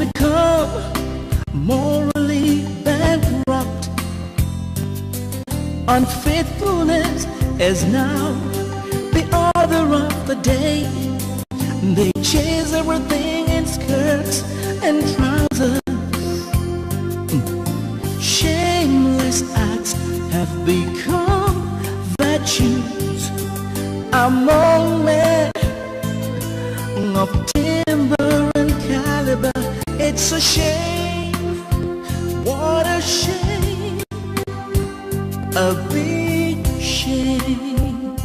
become morally bankrupt. Unfaithfulness is now the order of the day. They chase everything in skirts and trousers. Shameless acts have become virtues among men of timber and caliber. It's a shame, what a shame, a big shame.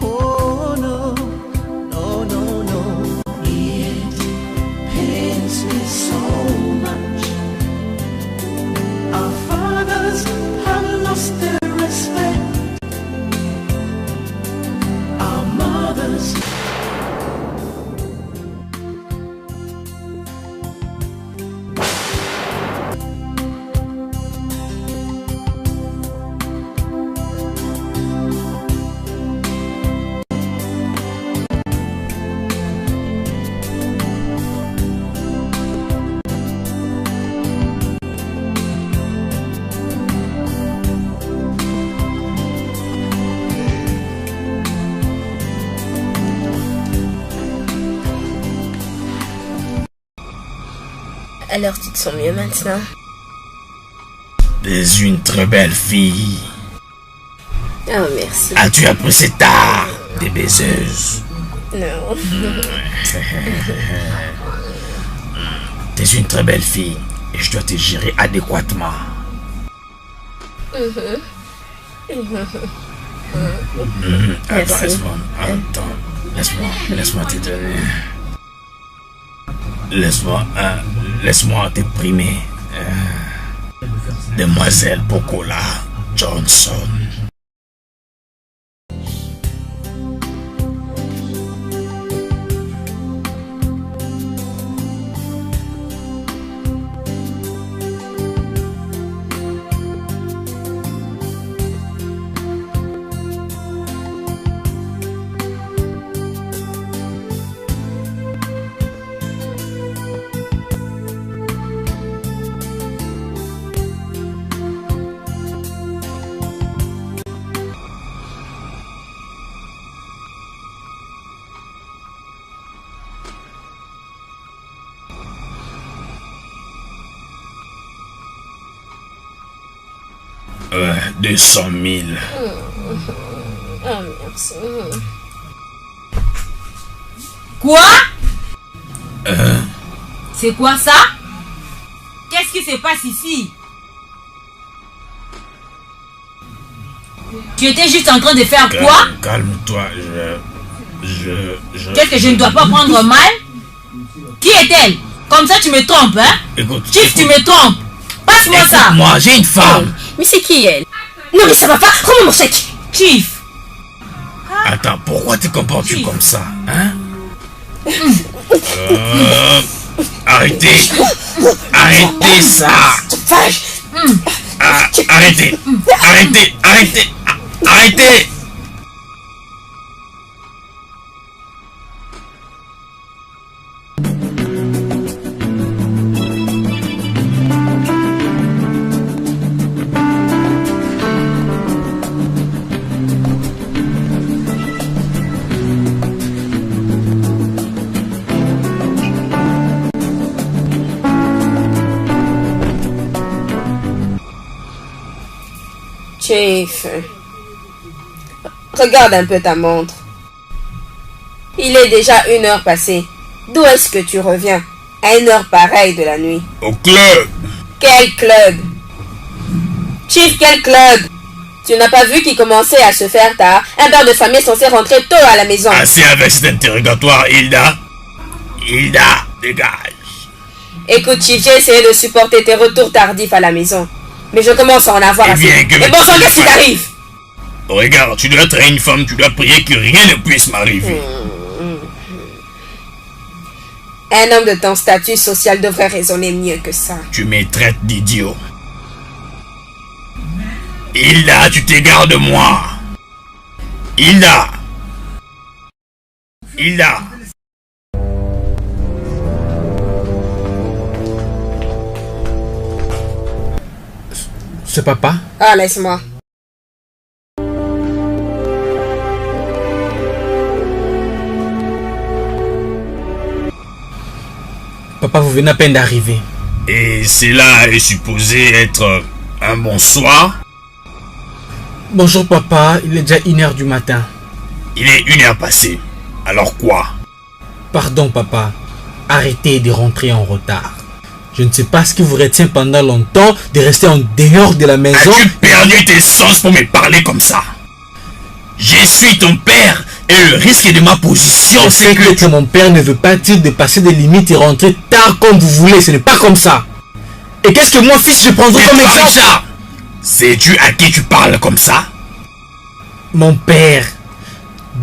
Oh no, no, no, no. It pains me so much. Our fathers have lost their respect. Our mothers. Alors tu te sens mieux maintenant? T'es une très belle fille. Oh merci. As-tu appris cet art des baiseuses? Non. T'es une très belle fille et je dois te gérer adéquatement. Attends, laisse-moi te donner. Laisse-moi t'exprimer. Demoiselle Bokola Johnson. Euh, 200 000. Oh, merci. Quoi? C'est quoi ça? Qu'est-ce qui se passe ici? Tu étais juste en train de faire quoi? Calme-toi, Qu'est-ce que je ne dois pas prendre mal? Qui est-elle? Comme ça tu me trompes, hein? Écoute, Chief, tu me trompes. Passe-moi ça. Moi, j'ai une femme. Mais c'est qui elle? Non mais ça va pas, rends-moi mon chèque. Chief. Attends, pourquoi te comportes-tu comme ça, hein? Arrêtez. Arrêtez ça. Arrêtez. Arrêtez. Chief, regarde un peu ta montre. Il est déjà 1 heure passée. D'où est-ce que tu reviens à 1 heure pareille de la nuit? Au club. Quel club? Chief, quel club? Tu n'as pas vu qu'il commençait à se faire tard? Un père de famille est censé rentrer tôt à la maison. Assez avec cet interrogatoire, Hilda. Hilda, dégage. Écoute, Chief, j'ai essayé de supporter tes retours tardifs à la maison. Mais je commence à en avoir assez. Mais bon sang, qu'est-ce qui t'arrive? Regarde, tu dois être une femme, tu dois prier que rien ne puisse m'arriver. Un homme de ton statut social devrait raisonner mieux que ça. Tu me traites d'idiot. Hilda, tu t'égares de moi. Hilda. C'est papa? Ah, laisse-moi. Papa, vous venez à peine d'arriver. Et cela est supposé être un bonsoir? Bonjour papa, il est déjà 1h du matin. Il est 1h passée. Alors quoi? Pardon papa, arrêtez de rentrer en retard. Je ne sais pas ce qui vous retient pendant longtemps de rester en dehors de la maison. As-tu perdu tes sens pour me parler comme ça? Je suis ton père et le risque de ma position, c'est que... que mon père ne veut pas dire de passer des limites et rentrer tard comme vous voulez, ce n'est pas comme ça. Et qu'est-ce que moi fils je prendrai comme exemple? Ça. Sais-tu à qui tu parles comme ça? Mon père,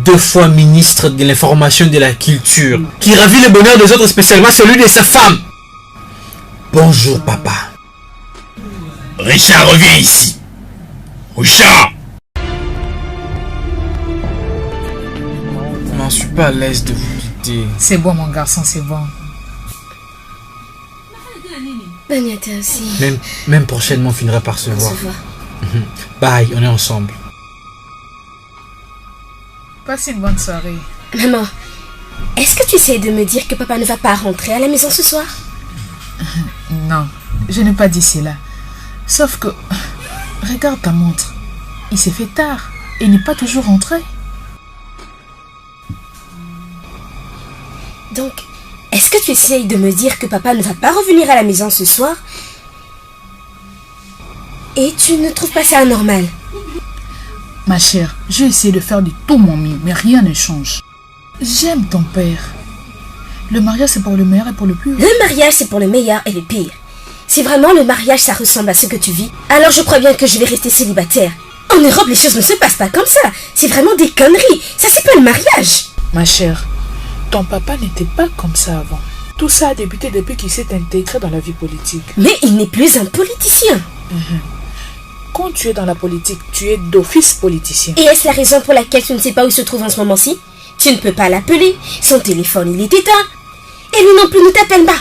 2 fois ministre de l'information et de la culture, qui ravit le bonheur des autres, spécialement celui de sa femme. Bonjour papa. Richard, reviens ici. Richard! Je n'en suis pas à l'aise de vous quitter. C'est bon, mon garçon, c'est bon. Banyata aussi. Même prochainement, on finira par se voir. Bye, on est ensemble. Passe une bonne soirée. Maman, est-ce que tu essaies de me dire que papa ne va pas rentrer à la maison ce soir? Non, je n'ai pas dit cela. Sauf que... Regarde ta montre. Il s'est fait tard. Et il n'est pas toujours rentré. Donc, est-ce que tu essayes de me dire que papa ne va pas revenir à la maison ce soir? Et tu ne trouves pas ça anormal? Ma chère, j'ai essayé de faire du tout mon mieux, mais rien ne change. J'aime ton père. Le mariage, c'est pour le meilleur et pour le pire. Le mariage, c'est pour le meilleur et le pire. Si vraiment le mariage, ça ressemble à ce que tu vis, alors je crois bien que je vais rester célibataire. En Europe, les choses ne se passent pas comme ça. C'est vraiment des conneries. Ça, c'est pas le mariage. Ma chère, ton papa n'était pas comme ça avant. Tout ça a débuté depuis qu'il s'est intégré dans la vie politique. Mais il n'est plus un politicien. Quand tu es dans la politique, tu es d'office politicien. Et est-ce la raison pour laquelle tu ne sais pas où il se trouve en ce moment-ci? Tu ne peux pas l'appeler. Son téléphone, il est éteint. Et lui non plus ne t'appelle pas.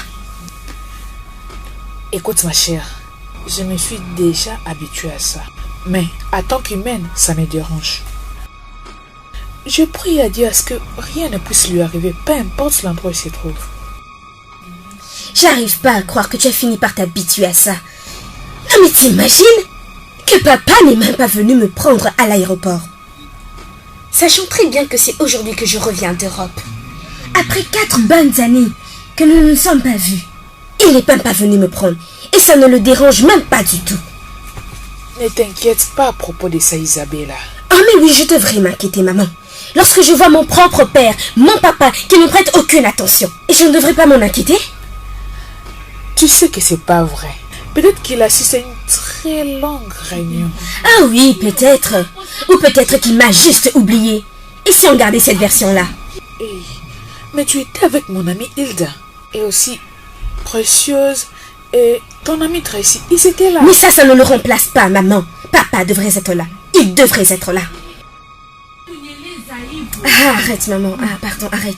Écoute ma chère, je me suis déjà habituée à ça. Mais à tant qu'humaine, ça me dérange. Je prie à Dieu à ce que rien ne puisse lui arriver, peu importe l'endroit où il se trouve. J'arrive pas à croire que tu as fini par t'habituer à ça. Non mais t'imagines que papa n'est même pas venu me prendre à l'aéroport. Sachant très bien que c'est aujourd'hui que je reviens d'Europe. Après 4 bonnes années que nous ne nous sommes pas vus. Il n'est même pas venu me prendre. Et ça ne le dérange même pas du tout. Ne t'inquiète pas à propos de ça, Isabella. Oh mais oui, je devrais m'inquiéter, maman. Lorsque je vois mon propre père, mon papa, qui ne prête aucune attention. Et je ne devrais pas m'en inquiéter? Tu sais que c'est pas vrai. Peut-être qu'il assiste à une très longue réunion. Ah oui, peut-être. Ou peut-être qu'il m'a juste oublié. Et si on gardait cette version-là? Hey, mais tu étais avec mon amie Hilda. Et aussi Précieuse et ton amie Tracy. Ils étaient là. Mais ça ne le remplace pas, maman. Papa devrait être là. Il devrait être là. Ah, arrête, maman. Ah, pardon, arrête.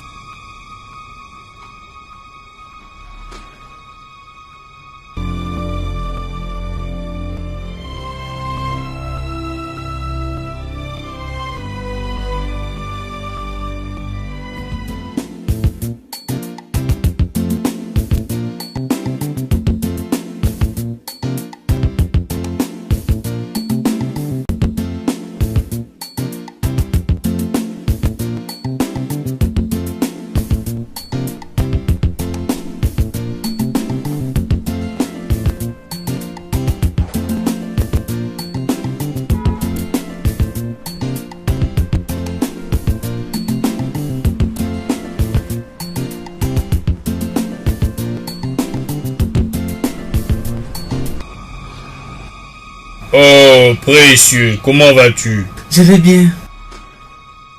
Oh, précieux, comment vas-tu? Je vais bien.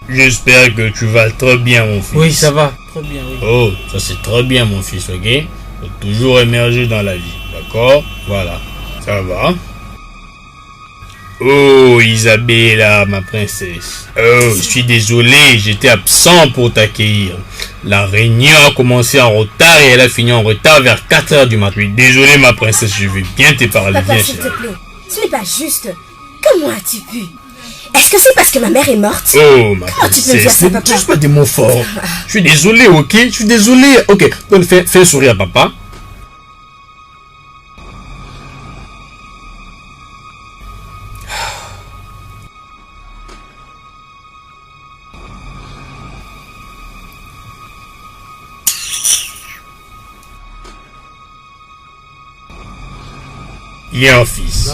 J'espère que tu vas très bien, mon fils. Oui, ça va. Très bien, oui. Oh, ça c'est très bien, mon fils, ok? Faut toujours émerger dans la vie, d'accord? Voilà, ça va. Oh, Isabella, ma princesse. Oh, je suis désolé, j'étais absent pour t'accueillir. La réunion a commencé en retard et elle a fini en retard vers 4 h du matin. Désolé, ma princesse, je vais bien te parler. Papa, Viens, s'il te chérie. plaît. Ce n'est pas juste. Comment as-tu pu? Est-ce que c'est parce que ma mère est morte? Oh, ma Comment tu peux dire princesse, ça, papa? n'utilise pas des mots forts. Je suis désolé, ok? Je suis désolé. Ok, donc fais un sourire à papa. Il y a un fils.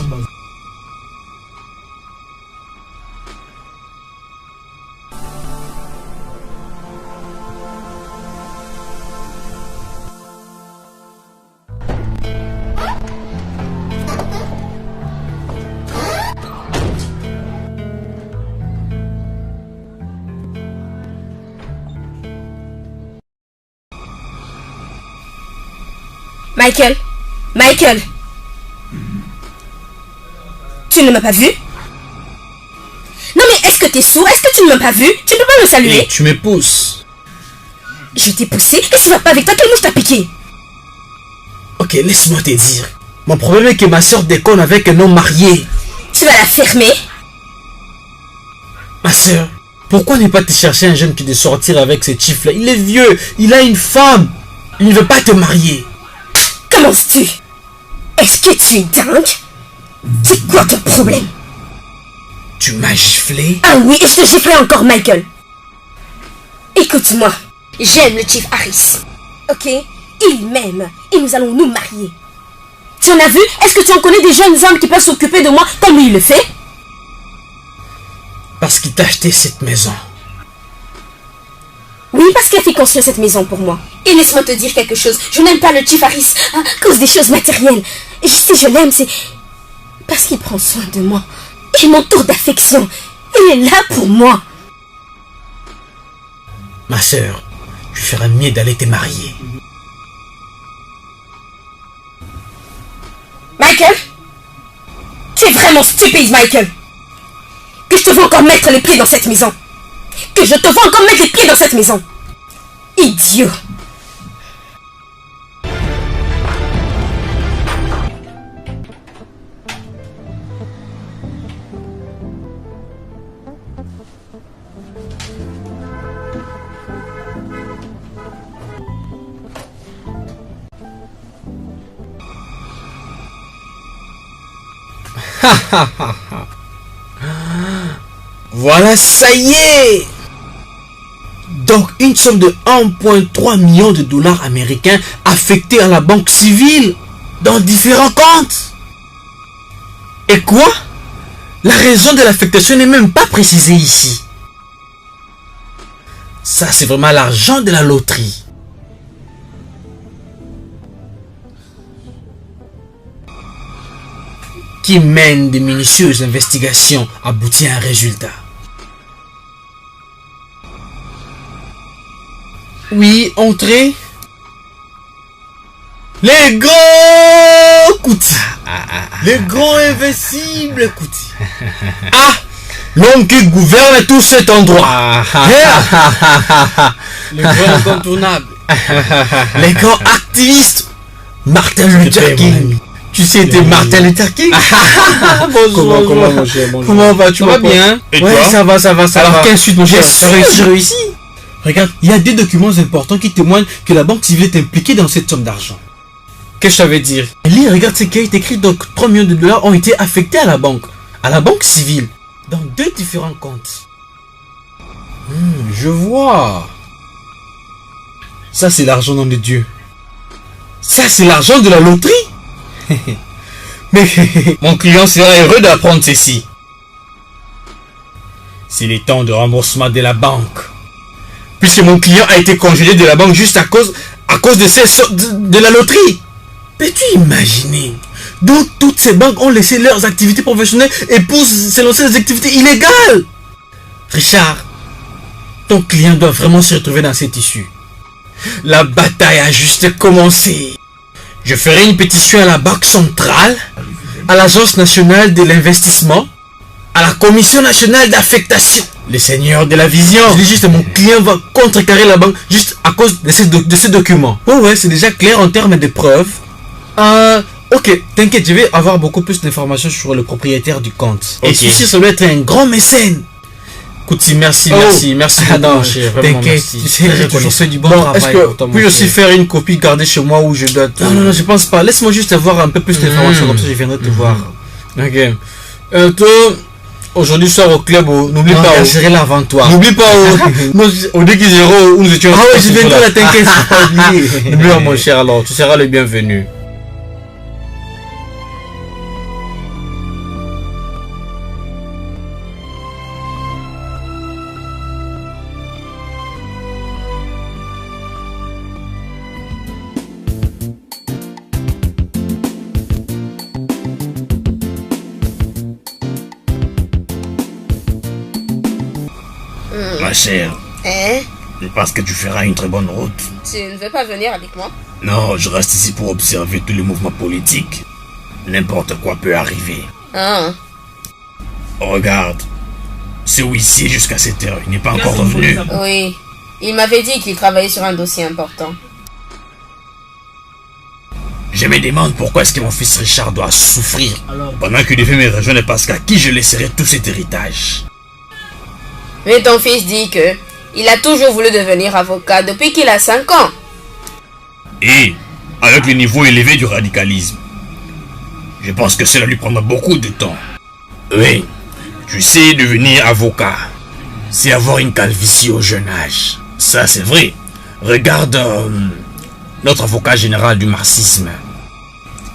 Michael! Michael! Tu ne m'as pas vu? Non mais est-ce que t'es sourd? Est-ce que tu ne m'as pas vu? Tu ne peux pas me saluer? Et tu me pousses. Je t'ai poussé et ça va pas avec toi, quelle mouche t'a piqué? Ok, laisse-moi te dire. Mon problème est que ma soeur déconne avec un homme marié. Tu vas la fermer? Ma soeur, pourquoi ne pas te chercher un jeune qui de sortir avec ce chiffre-là? Il est vieux, il a une femme. Il ne veut pas te marier. Commences-tu? Est-ce que tu es dingue? C'est quoi ton problème? Tu m'as giflé? Ah oui, et je te giflerai encore, Michael. Écoute-moi, j'aime le Chief Harris. Ok? Il m'aime et nous allons nous marier. Tu en as vu? Est-ce que tu en connais des jeunes hommes qui peuvent s'occuper de moi comme lui il le fait? Parce qu'il t'a acheté cette maison. Oui, parce qu'il a fait construire cette maison pour moi. Et laisse-moi te dire quelque chose. Je n'aime pas le Chief Harris à cause des choses matérielles. Si je l'aime, c'est parce qu'il prend soin de moi. Il m'entoure d'affection. Il est là pour moi. Ma soeur, tu feras mieux d'aller te marier. Michael? Tu es vraiment stupide, Michael. Que je te vois encore mettre les pieds dans cette maison. Que je te vois encore mettre les pieds dans cette maison. Idiot. Voilà, ça y est. Donc, une somme de 1,3 million de dollars américains affectés à la banque civile dans différents comptes. Et quoi? La raison de l'affectation n'est même pas précisée ici. Ça, c'est vraiment l'argent de la loterie. Qui mène de minutieuses investigations aboutit à un résultat. Oui, entrez. Les grands Kouti. Les grands invincibles Kouti. Ah, l'homme qui gouverne tout cet endroit. Les grands incontournables. Les grands activistes. Martin Luther King. Tu sais, t'es Martin Luther King. Bonjour. Comment, mon cher, bonjour. Comment vas-tu? Ça va bien? Et ouais, toi? ça va. Alors, quelle suite, mon cher? J'ai réussi. Regarde, il y a des documents importants qui témoignent que la banque civile est impliquée dans cette somme d'argent. Qu'est-ce que ça veut dire? Lis, regarde ce qui a été écrit. Donc, 3 millions de dollars ont été affectés à la banque civile, dans 2 différents comptes. Je vois. Ça, c'est l'argent nom de Dieu. Ça, c'est l'argent de la loterie. Mais mon client sera heureux d'apprendre ceci. C'est les temps de remboursement de la banque. Puisque mon client a été congédié de la banque juste à cause de la loterie. Peux-tu imaginer? Donc toutes ces banques ont laissé leurs activités professionnelles et pour se lancer des activités illégales. Richard, ton client doit vraiment se retrouver dans cette issue. La bataille a juste commencé. Je ferai une pétition à la Banque centrale, à l'Agence nationale de l'investissement, à la Commission nationale d'affectation. Le Seigneur de la vision. Je dis juste, mon client va contrecarrer la banque juste à cause de ces documents. Ouais, c'est déjà clair en termes de preuves. Ok, t'inquiète, je vais avoir beaucoup plus d'informations sur le propriétaire du compte. Ok. Et celui-ci, ça doit être un grand mécène. Koutsi, merci, merci beaucoup, mon cher. Vraiment, T'inquiète, merci. tu sais, j'ai toujours fait du bon travail Est-ce pour que toi, mon puis aussi frère. faire une copie garder chez moi où je dois te... Non, je pense pas. Laisse-moi juste avoir un peu plus d'informations, comme ça je viendrai te voir. Ok. Toi, aujourd'hui soir au club, n'oublie Non, pas. j'irai là avant toi. N'oublie pas au déguisero où nous étions. Ah ouais, je viendrai là, t'inquiète, faut pas oublier. N'oublie pas, mon cher, alors, tu seras le bienvenu. Ma chère, Hein? je pense que tu feras une très bonne route. Tu ne veux pas venir avec moi? Non, je reste ici pour observer tous les mouvements politiques. N'importe quoi peut arriver. Ah. Regarde, c'est ici jusqu'à cette heure, il n'est pas encore revenu. Oui. Il m'avait dit qu'il travaillait sur un dossier important. Je me demande pourquoi est-ce que mon fils Richard doit souffrir pendant que devait me rejoindre parce qu'à qui je laisserai tout cet héritage. Mais ton fils dit que il a toujours voulu devenir avocat depuis qu'il a 5 ans. Et avec le niveau élevé du radicalisme, je pense que cela lui prendra beaucoup de temps. Oui, tu sais, devenir avocat, c'est avoir une calvitie au jeune âge. Ça, c'est vrai. Regarde notre avocat général du marxisme.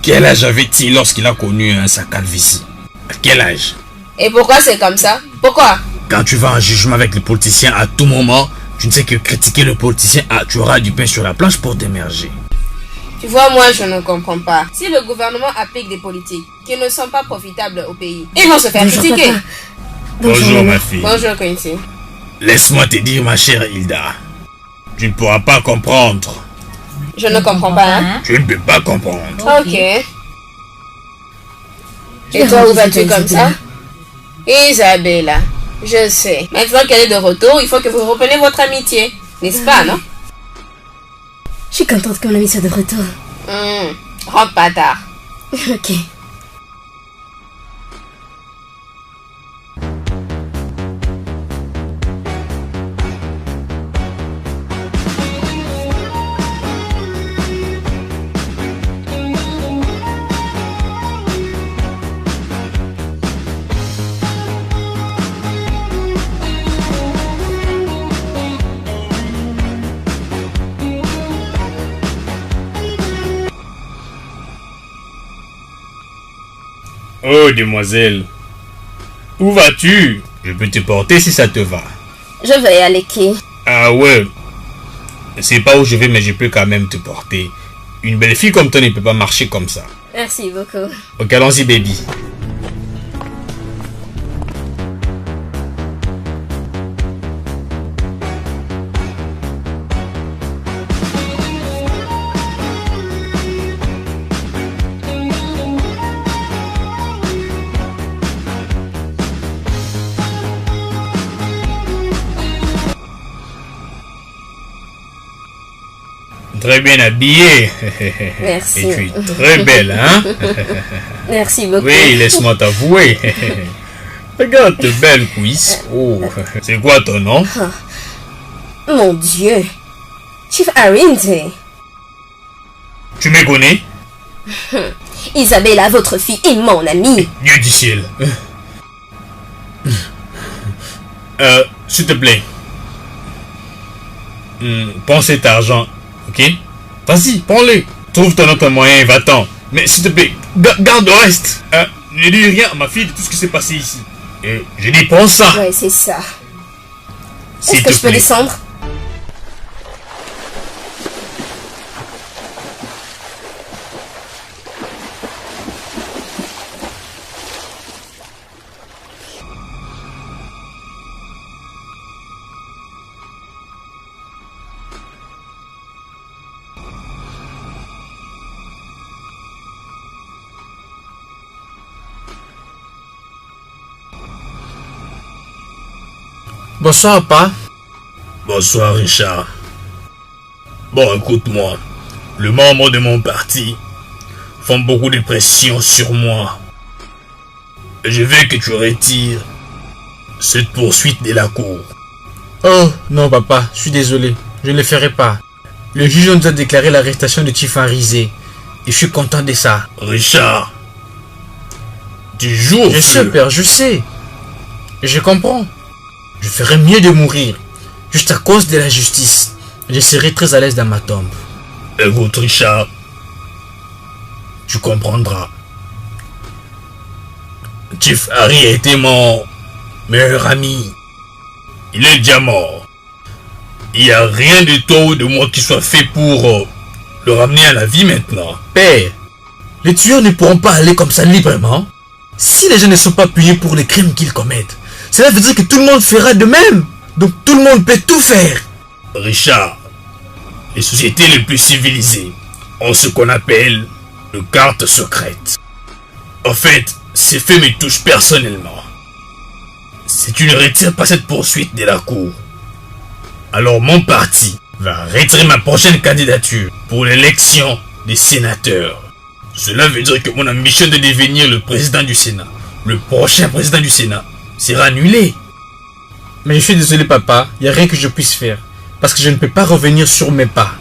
Quel âge avait-il lorsqu'il a connu sa calvitie? À quel âge? Et pourquoi c'est comme ça? Pourquoi? Quand tu vas en jugement avec les politiciens, à tout moment, tu ne sais que critiquer le politicien, tu auras du pain sur la planche pour t'émerger. Tu vois, moi, je ne comprends pas. Si le gouvernement applique des politiques qui ne sont pas profitables au pays, ils vont se faire critiquer. Bonjour ma fille. Bonjour, Quincy. Laisse-moi te dire, ma chère Hilda. Tu ne pourras pas comprendre. Je ne comprends pas, hein? Tu ne peux pas comprendre. Ok. Et toi, où vas-tu comme ça? Isabella, je sais. Maintenant qu'elle est de retour, il faut que vous repreniez votre amitié. N'est-ce pas, non? Je suis contente que mon ami soit de retour. Rentre pas tard. Ok. Oh, demoiselle. Où vas-tu? Je peux te porter si ça te va. Je vais aller qui? Ah ouais. Je sais pas où je vais, mais je peux quand même te porter. Une belle fille comme toi ne peut pas marcher comme ça. Merci beaucoup. Ok, allons-y, baby. Très bien habillée. Merci. Et tu es très belle, hein? Merci beaucoup. Oui, laisse-moi t'avouer. Regarde tes belles cuisses. Oh, c'est quoi ton nom? Mon Dieu. Chief Arinte. Tu me connais? Isabella, votre fille est mon amie. Dieu du ciel. S'il te plaît. Prends cet argent, ok? Vas-y, prends-le. Trouve ton autre moyen, va-t'en. Mais s'il te plaît, garde le reste. Ne dis rien à ma fille de tout ce qui s'est passé ici. Je dis, prends ça. Ouais, c'est ça. S'il Est-ce que te je peux plaît. descendre? Bonsoir, pas. Bonsoir Richard. Bon, écoute-moi. Le membre de mon parti font beaucoup de pression sur moi. Je veux que tu retires cette poursuite de la cour. Oh, non papa, je suis désolé. Je ne le ferai pas. Le juge nous a déclaré l'arrestation de Chief Arizé. Et je suis content de ça. Richard, tu joues au Je sais, feu. père, je sais. Et je comprends. Je ferais mieux de mourir. Juste à cause de la justice. Je serai très à l'aise dans ma tombe. Écoute, Richard, tu comprendras. Chief Harry a été mon meilleur ami. Il est déjà mort. Il n'y a rien de toi ou de moi qui soit fait pour le ramener à la vie maintenant. Père, les tueurs ne pourront pas aller comme ça librement. Si les gens ne sont pas payés pour les crimes qu'ils commettent, cela veut dire que tout le monde fera de même. Donc tout le monde peut tout faire. Richard, les sociétés les plus civilisées ont ce qu'on appelle le carte secrète. En fait, ces faits me touchent personnellement. Si tu ne retires pas cette poursuite de la cour, alors mon parti va retirer ma prochaine candidature pour l'élection des sénateurs. Cela veut dire que mon ambition de devenir le président du Sénat, le prochain président du Sénat, sera annulée. Mais je suis désolé papa, il n'y a rien que je puisse faire. Parce que je ne peux pas revenir sur mes pas.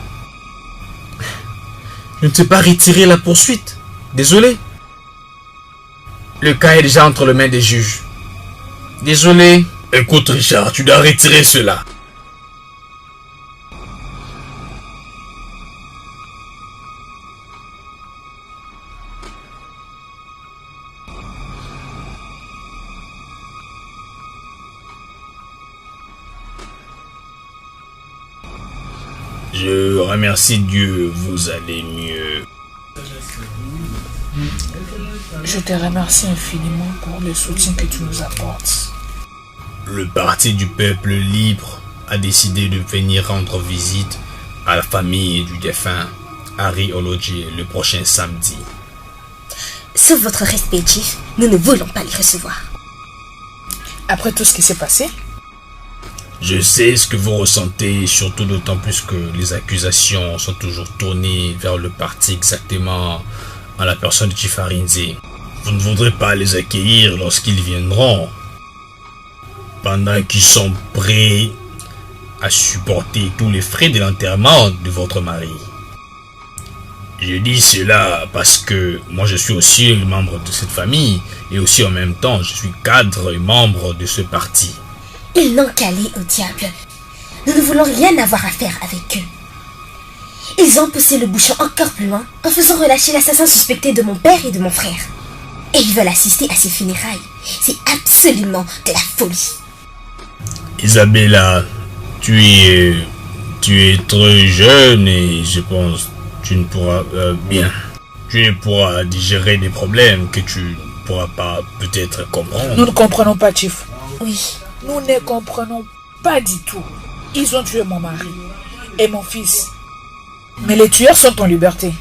Je ne sais pas retirer la poursuite. Désolé. Le cas est déjà entre les mains des juges. Désolé. Écoute Richard, tu dois retirer cela. Je remercie Dieu, vous allez mieux. Je te remercie infiniment pour le soutien que tu nous apportes. Le Parti du peuple libre a décidé de venir rendre visite à la famille du défunt Harry Ologie le prochain samedi. Sauf votre respect, Chief, nous ne voulons pas les recevoir. Après tout ce qui s'est passé, Je sais ce que vous ressentez, surtout d'autant plus que les accusations sont toujours tournées vers le parti exactement en la personne de Chief Arinze. Vous ne voudrez pas les accueillir lorsqu'ils viendront, pendant qu'ils sont prêts à supporter tous les frais de l'enterrement de votre mari. Je dis cela parce que moi je suis aussi membre de cette famille et aussi en même temps je suis cadre et membre de ce parti. Ils n'ont qu'à aller au diable. Nous ne voulons rien avoir à faire avec eux. Ils ont poussé le bouchon encore plus loin en faisant relâcher l'assassin suspecté de mon père et de mon frère. Et ils veulent assister à ses funérailles. C'est absolument de la folie. Isabella, tu es très jeune et je pense que tu ne pourras tu ne pourras digérer des problèmes que tu ne pourras pas peut-être comprendre. nous ne comprenons pas, Chief. Oui. Nous ne comprenons pas du tout. Ils ont tué mon mari et mon fils. Mais les tueurs sont en liberté.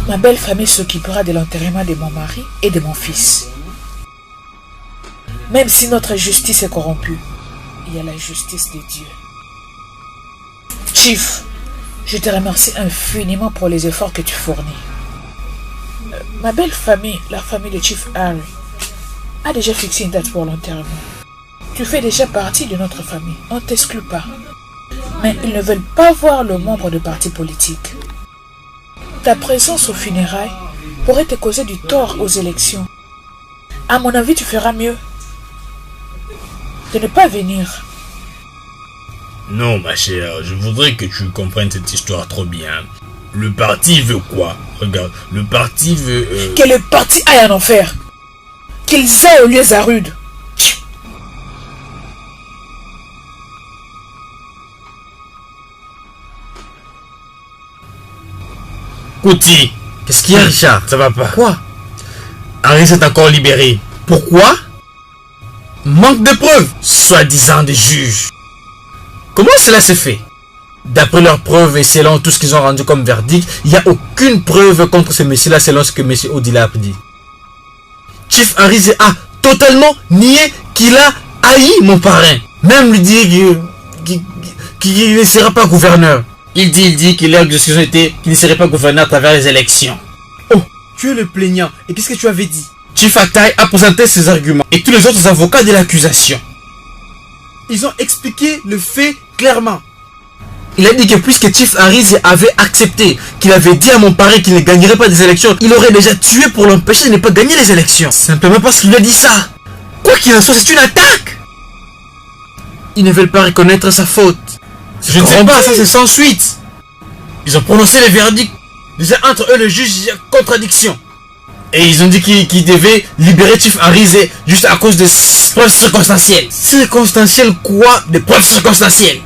Ma belle famille s'occupera de l'enterrement de mon mari et de mon fils. Même si notre justice est corrompue, il y a la justice de Dieu. Chief, je te remercie infiniment pour les efforts que tu fournis. Ma belle famille, la famille de Chief Harry, a déjà fixé une date pour l'enterrement. Tu fais déjà partie de notre famille, on ne t'exclut pas. Mais ils ne veulent pas voir le membre de parti politique. Ta présence aux funérailles pourrait te causer du tort aux élections. À mon avis, tu feras mieux de ne pas venir. Non, ma chère, je voudrais que tu comprennes cette histoire trop bien. Le parti veut quoi? Regarde, le parti veut... Que le parti aille en enfer. Qu'ils aillent aux lieux rudes. Kouti, Qu'est-ce qu'il y a, Richard? ça va pas. Quoi? Harry s'est encore libéré. Pourquoi? Manque de preuves. Soi-disant des juges. Comment cela s'est fait? D'après leurs preuves et selon tout ce qu'ils ont rendu comme verdict, il n'y a aucune preuve contre ce monsieur-là selon ce que M. Odila a dit. Chief Arinze a totalement nié qu'il a haï mon parrain. Même lui dire qu'il ne sera pas gouverneur. Il dit que leur discussion était qu'il ne serait pas gouverné à travers les élections. Oh, tu es le plaignant. Et qu'est-ce que tu avais dit? Chief Atai a présenté ses arguments et tous les autres avocats de l'accusation. Ils ont expliqué le fait clairement. Il a dit que puisque Chief Harris avait accepté, qu'il avait dit à mon pari qu'il ne gagnerait pas des élections, il aurait déjà tué pour l'empêcher de ne pas gagner les élections. Simplement parce qu'il lui a dit ça. Quoi qu'il en soit, c'est une attaque. Ils ne veulent pas reconnaître sa faute. Je ne sais pas, ça c'est sans suite. Ils ont prononcé le verdict. Déjà entre eux, le juge, il y a contradiction. Et ils ont dit qu'ils devaient libérer Chief Harris juste à cause des preuves circonstancielles. Circonstancielles quoi? Des preuves circonstancielles.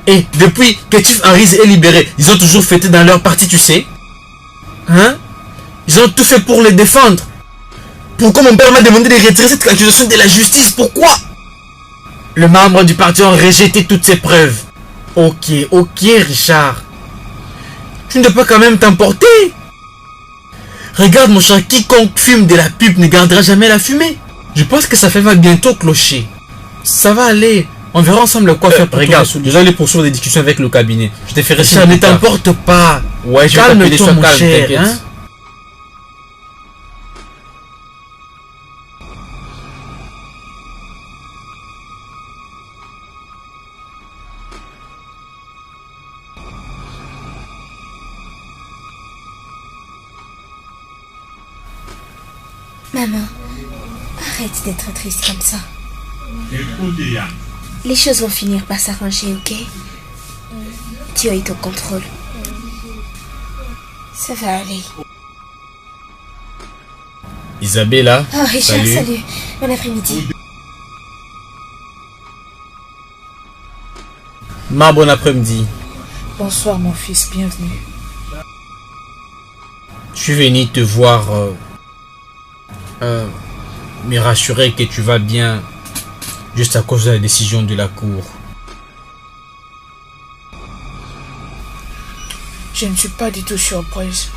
Et depuis que Chief Harris est libéré, ils ont toujours fêté dans leur parti, tu sais. Hein? Ils ont tout fait pour les défendre. Pourquoi mon père m'a demandé de retirer cette accusation de la justice? Pourquoi? Les membres du parti ont rejeté toutes ces preuves. Ok, Richard. Tu ne dois pas quand même t'emporter. Regarde mon cher, quiconque fume de la pipe ne gardera jamais la fumée. Je pense que ça va bientôt clocher. Ça va aller. On verra ensemble quoi faire. Regarde, déjà aller poursuivre des discussions avec le cabinet. Je te ferai ça. Ne t'emporte pas. Ouais, je vais t'appeler, sois calme, cher, hein? Maman, arrête d'être triste comme ça. Écoute, Yann. Les choses vont finir par s'arranger, ok? Dieu est au contrôle. Ça va aller. Isabella. Oh, Richard, salut. Bon après-midi. Bon après-midi. Bonsoir, mon fils, bienvenue. Je suis venu te voir, me rassurer que tu vas bien, juste à cause de la décision de la cour. Je ne suis pas du tout surprise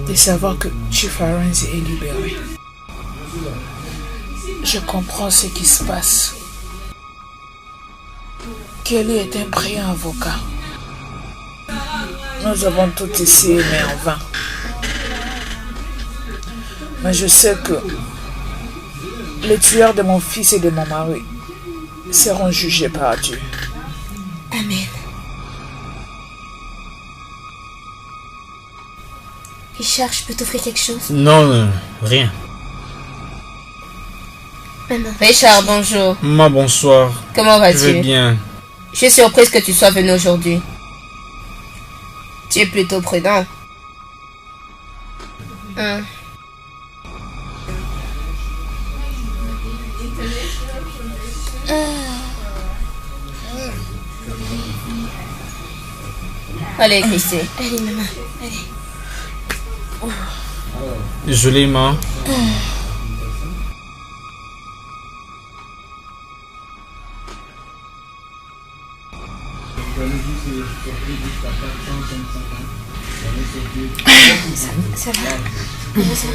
de savoir que Chief Harris est libéré. Je comprends ce qui se passe. Kelly est un brillant avocat. Nous avons tout essayé, mais en vain. Mais je sais que les tueurs de mon fils et de mon mari seront jugés par Dieu. Amen. Richard, je peux t'offrir quelque chose? Non, rien. Maman. Richard, bonjour. Bonsoir. Comment vas-tu? Je vais bien. Je suis surprise que tu sois venu aujourd'hui. Tu es plutôt prudent. Allez, Christy. Allez, maman. Allez. Désolé, ma. Ça va? Comment ça?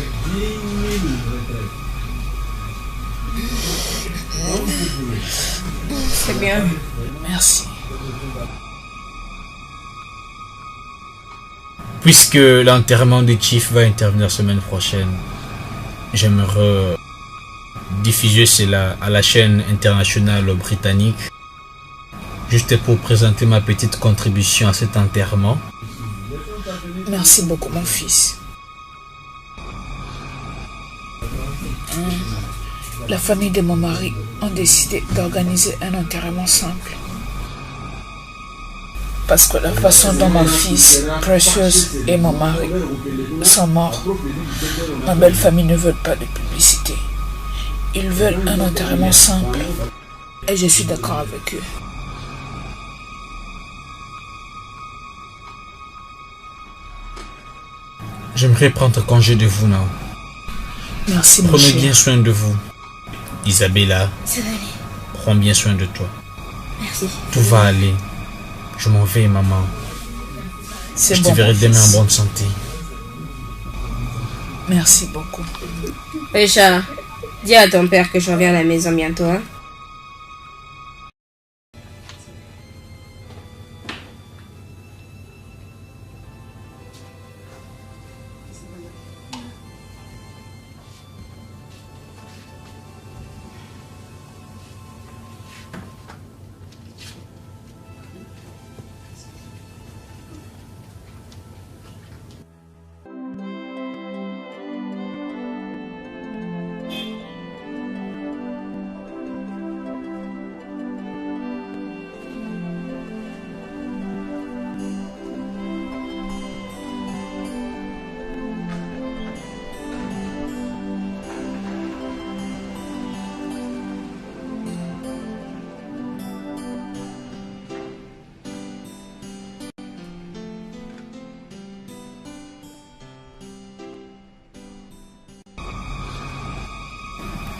C'est bien. Merci. Puisque l'enterrement de Chief va intervenir la semaine prochaine, j'aimerais diffuser cela à la chaîne internationale britannique, juste pour présenter ma petite contribution à cet enterrement. Merci beaucoup, mon fils. La famille de mon mari ont décidé d'organiser un enterrement simple. Parce que la façon dont mon fils, Precious et mon mari sont morts, ma belle famille ne veut pas de publicité. Ils veulent un enterrement simple. Et je suis d'accord avec eux. J'aimerais prendre congé de vous, now. Merci, mon Prenez cher. bien soin de vous. Isabella, Ça va aller. prends bien soin de toi. Merci. Tout va aller. Je m'en vais, maman. C'est Je bon, te verrai mon demain en fils. bonne santé. Merci beaucoup. Richard, dis à ton père que je reviens à la maison bientôt, hein?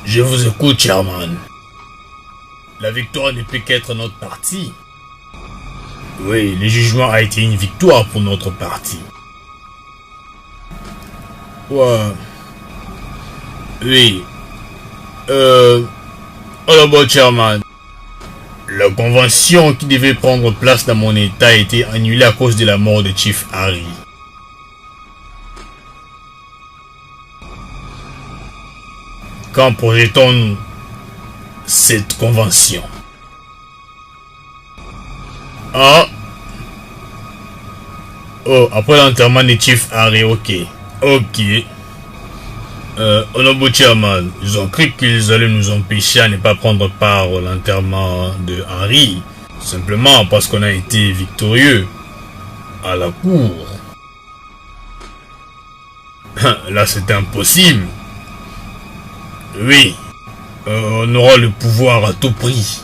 Je vous écoute, Chairman. La victoire ne peut qu'être notre parti. Oui, le jugement a été une victoire pour notre parti. Ouais. Oui. Honorable Chairman. La convention qui devait prendre place dans mon état a été annulée à cause de la mort de Chief Harry. Quand projetons-nous cette convention? Ah. Oh, après l'enterrement de Chief Harry, ok. Ok. Honorable Chairman, ils ont cru qu'ils allaient nous empêcher à ne pas prendre part à l'enterrement de Harry. Simplement parce qu'on a été victorieux à la cour. Là, c'est impossible. Oui. On aura le pouvoir à tout prix.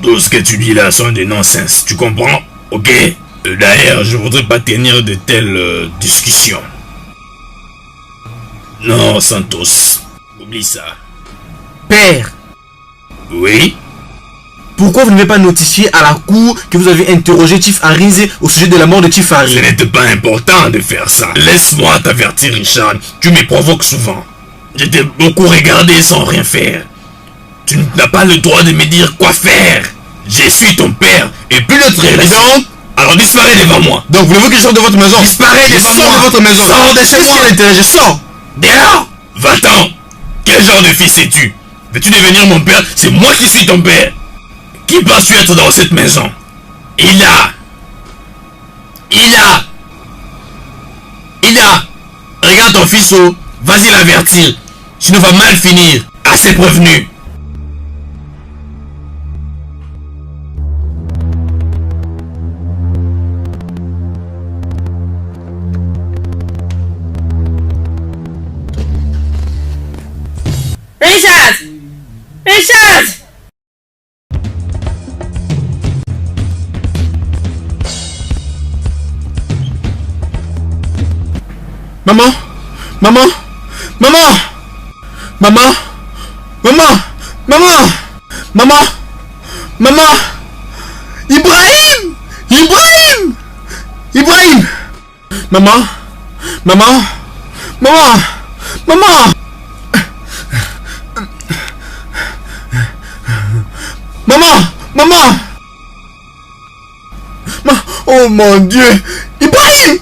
Tout ce que tu dis là sont des nonsense, tu comprends? Ok? D'ailleurs, je voudrais pas tenir de telles discussions. Non, Santos. Oublie ça. Père, Oui? pourquoi vous n'avez pas notifié à la cour que vous avez interrogé Chief Harry au sujet de la mort de Chief Harry? Ce n'était pas important de faire ça. Laisse-moi t'avertir, Richard. Tu me provoques souvent. Je t'ai beaucoup regardé sans rien faire. Tu n'as pas le droit de me dire quoi faire. Je suis ton père et plus notre raison. Alors disparais devant moi. Donc voulez-vous que je sorte de votre maison? Disparais Je devant sors moi. de votre maison. Sors de chez Qu'est-ce moi. qu'il y a l'intérêt? Je sors. Dehors. Va-t'en. Quel genre de fils es-tu? Veux-tu devenir mon père? C'est moi qui suis ton père. Qui penses-tu être dans cette maison? Ila. Regarde ton fils, oh. Vas-y l'avertir. Sinon va mal finir. Assez prévenu. Richard! Richard! Maman! Maman! Maman! Maman! Maman! Maman! Maman! Maman! Ibrahim! Ibrahim! Ibrahim! Maman! Maman! Maman! Maman! Maman! Maman! Oh mon Dieu! Ibrahim!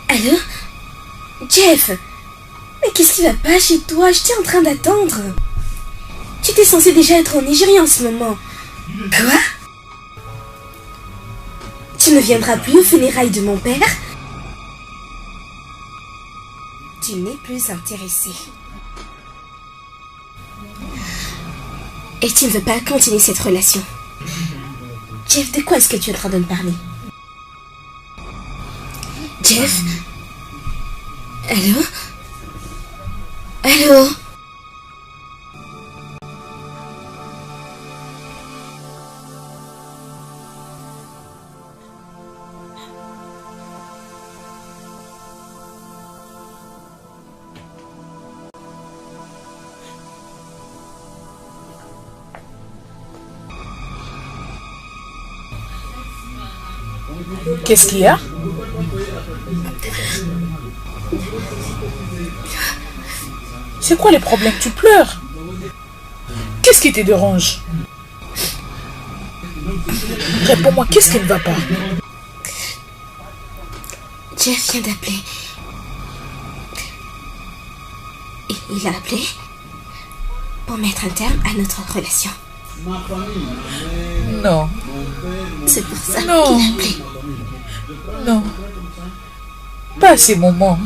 Allô? Jeff? Mais qu'est-ce qui va pas chez toi? J'étais en train d'attendre. Tu étais censé déjà être en Nigeria en ce moment. Quoi? Tu ne viendras plus aux funérailles de mon père? Tu n'es plus intéressé. Et tu ne veux pas continuer cette relation. Jeff, de quoi est-ce que tu es en train de me parler? Jeff? Allô? Allô? Qu'est-ce qu'il y a? C'est quoi les problèmes? Tu pleures? Qu'est-ce qui te dérange? Réponds-moi, qu'est-ce qui ne va pas? Jeff vient d'appeler. Et il a appelé pour mettre un terme à notre relation. Non. C'est pour ça qu'il Non. a appelé. Non. Pas à ces moments.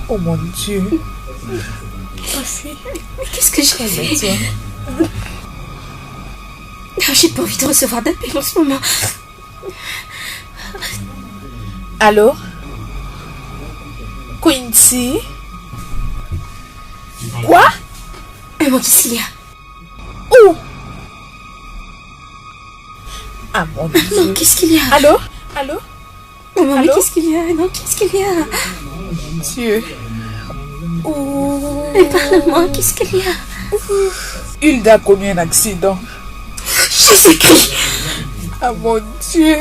Oh mon Dieu. Ma fille. Mais qu'est-ce que j'ai fait? Toi. Non, j'ai pas envie de recevoir d'appel en ce moment. Alors? Quincy? Quoi? Maman, qu'est-ce qu'il y a? Où? Ah mon Maman, Dieu. qu'est-ce qu'il y a? Allô? Allô? Maman, mais Allô? qu'est-ce qu'il y a? Non, qu'est-ce qu'il y a? Dieu. Oh. Mais parle-moi, qu'est-ce qu'il y a? Hilda a connu un accident. Jésus-Christ! Ah mon Dieu.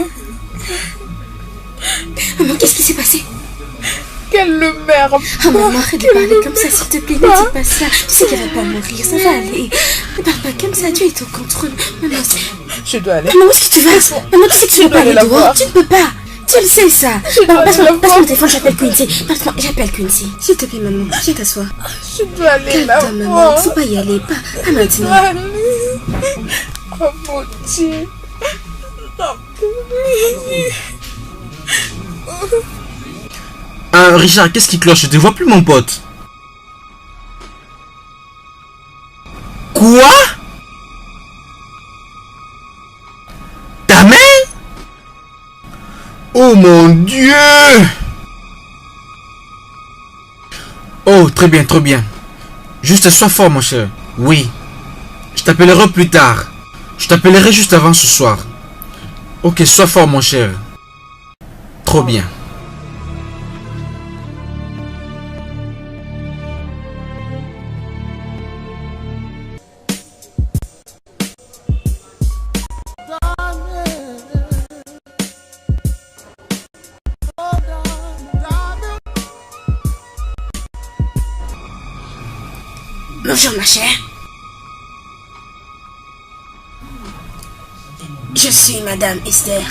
Maman, qu'est-ce qui s'est passé? Qu'elle le merde. Ah maman, arrête de parler comme ça, s'il te plaît, ne dis pas ça. Tu sais qu'elle va pas mourir, ça va aller. Ne parle pas comme ça, Dieu est au contrôle. Maman, Je dois aller. maman, où est-ce que tu vas? Maman, tu sais que tu ne peux pas aller la dehors. voir. Tu ne peux pas. Tu le sais, ça. Maman, dois passe-moi la passe voir. mon téléphone, j'appelle Quincy. Passe-moi, j'appelle Quincy. S'il te plaît, maman, viens t'asseoir. Je dois aller la Calme-toi, maman, voir. faut pas y aller, pas Je dois maintenant. aller. Oh mon Dieu. Richard, qu'est-ce qui cloche? Je te vois plus, mon pote. Quoi? Ta main? Oh mon Dieu! Oh, très bien, très bien. Juste sois fort, mon cher. Oui. Je t'appellerai plus tard. Je t'appellerai juste avant ce soir. Ok, sois fort, mon cher. Trop bien. Bonjour, ma chère. Je suis Madame Esther.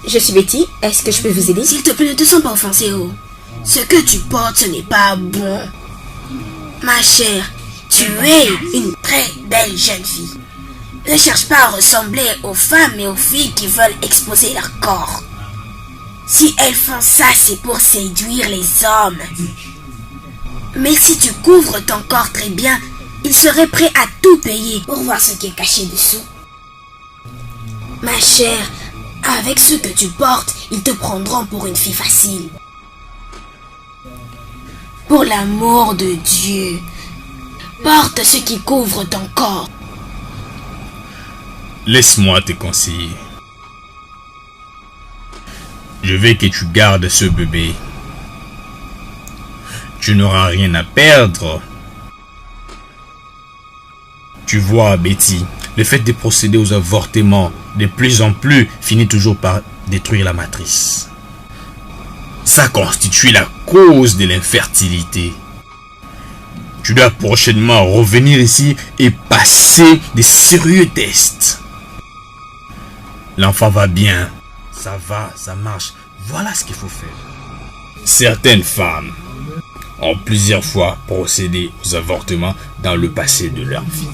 Je suis Betty. Est-ce que je peux vous aider? S'il te plaît, ne te sens pas offensé, oh. Ce que tu portes, ce n'est pas bon. Ma chère, tu es une très belle jeune fille. Ne cherche pas à ressembler aux femmes et aux filles qui veulent exposer leur corps. Si elles font ça, c'est pour séduire les hommes. Mais si tu couvres ton corps très bien, ils seraient prêts à tout payer pour voir ce qui est caché dessous. Ma chère, avec ce que tu portes, ils te prendront pour une fille facile. Pour l'amour de Dieu, porte ce qui couvre ton corps. Laisse-moi te conseiller. Je veux que tu gardes ce bébé. Tu n'auras rien à perdre. Tu vois, Betty, le fait de procéder aux avortements de plus en plus finit toujours par détruire la matrice. Ça constitue la cause de l'infertilité. Tu dois prochainement revenir ici et passer des sérieux tests. L'enfant va bien. Ça va, ça marche. Voilà ce qu'il faut faire. Certaines femmes ont plusieurs fois procédé aux avortements dans le passé de leur vie.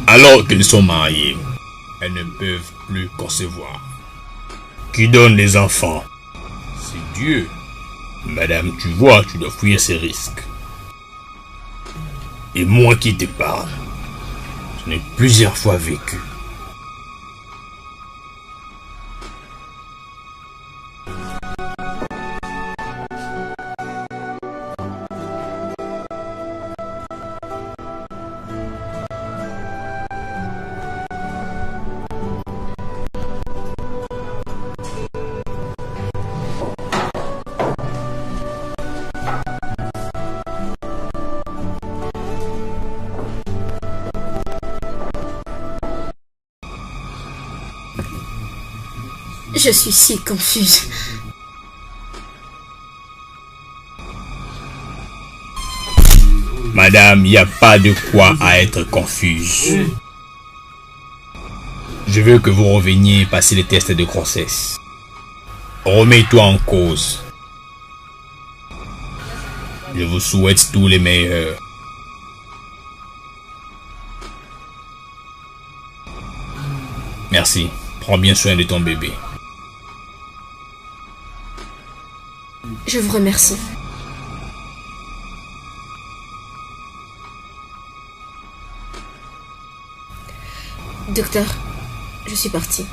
Alors qu'elles sont mariées, elles ne peuvent plus concevoir. Qui donne les enfants? C'est Dieu. Madame, tu vois, tu dois fuir ces risques. Et moi qui te parle, je l'ai plusieurs fois vécu. Je suis si confuse. Madame, il n'y a pas de quoi à être confuse. Je veux que vous reveniez passer les tests de grossesse. Remets-toi en cause. Je vous souhaite tous les meilleurs. Merci. Prends bien soin de ton bébé. Je vous remercie. Docteur, je suis partie.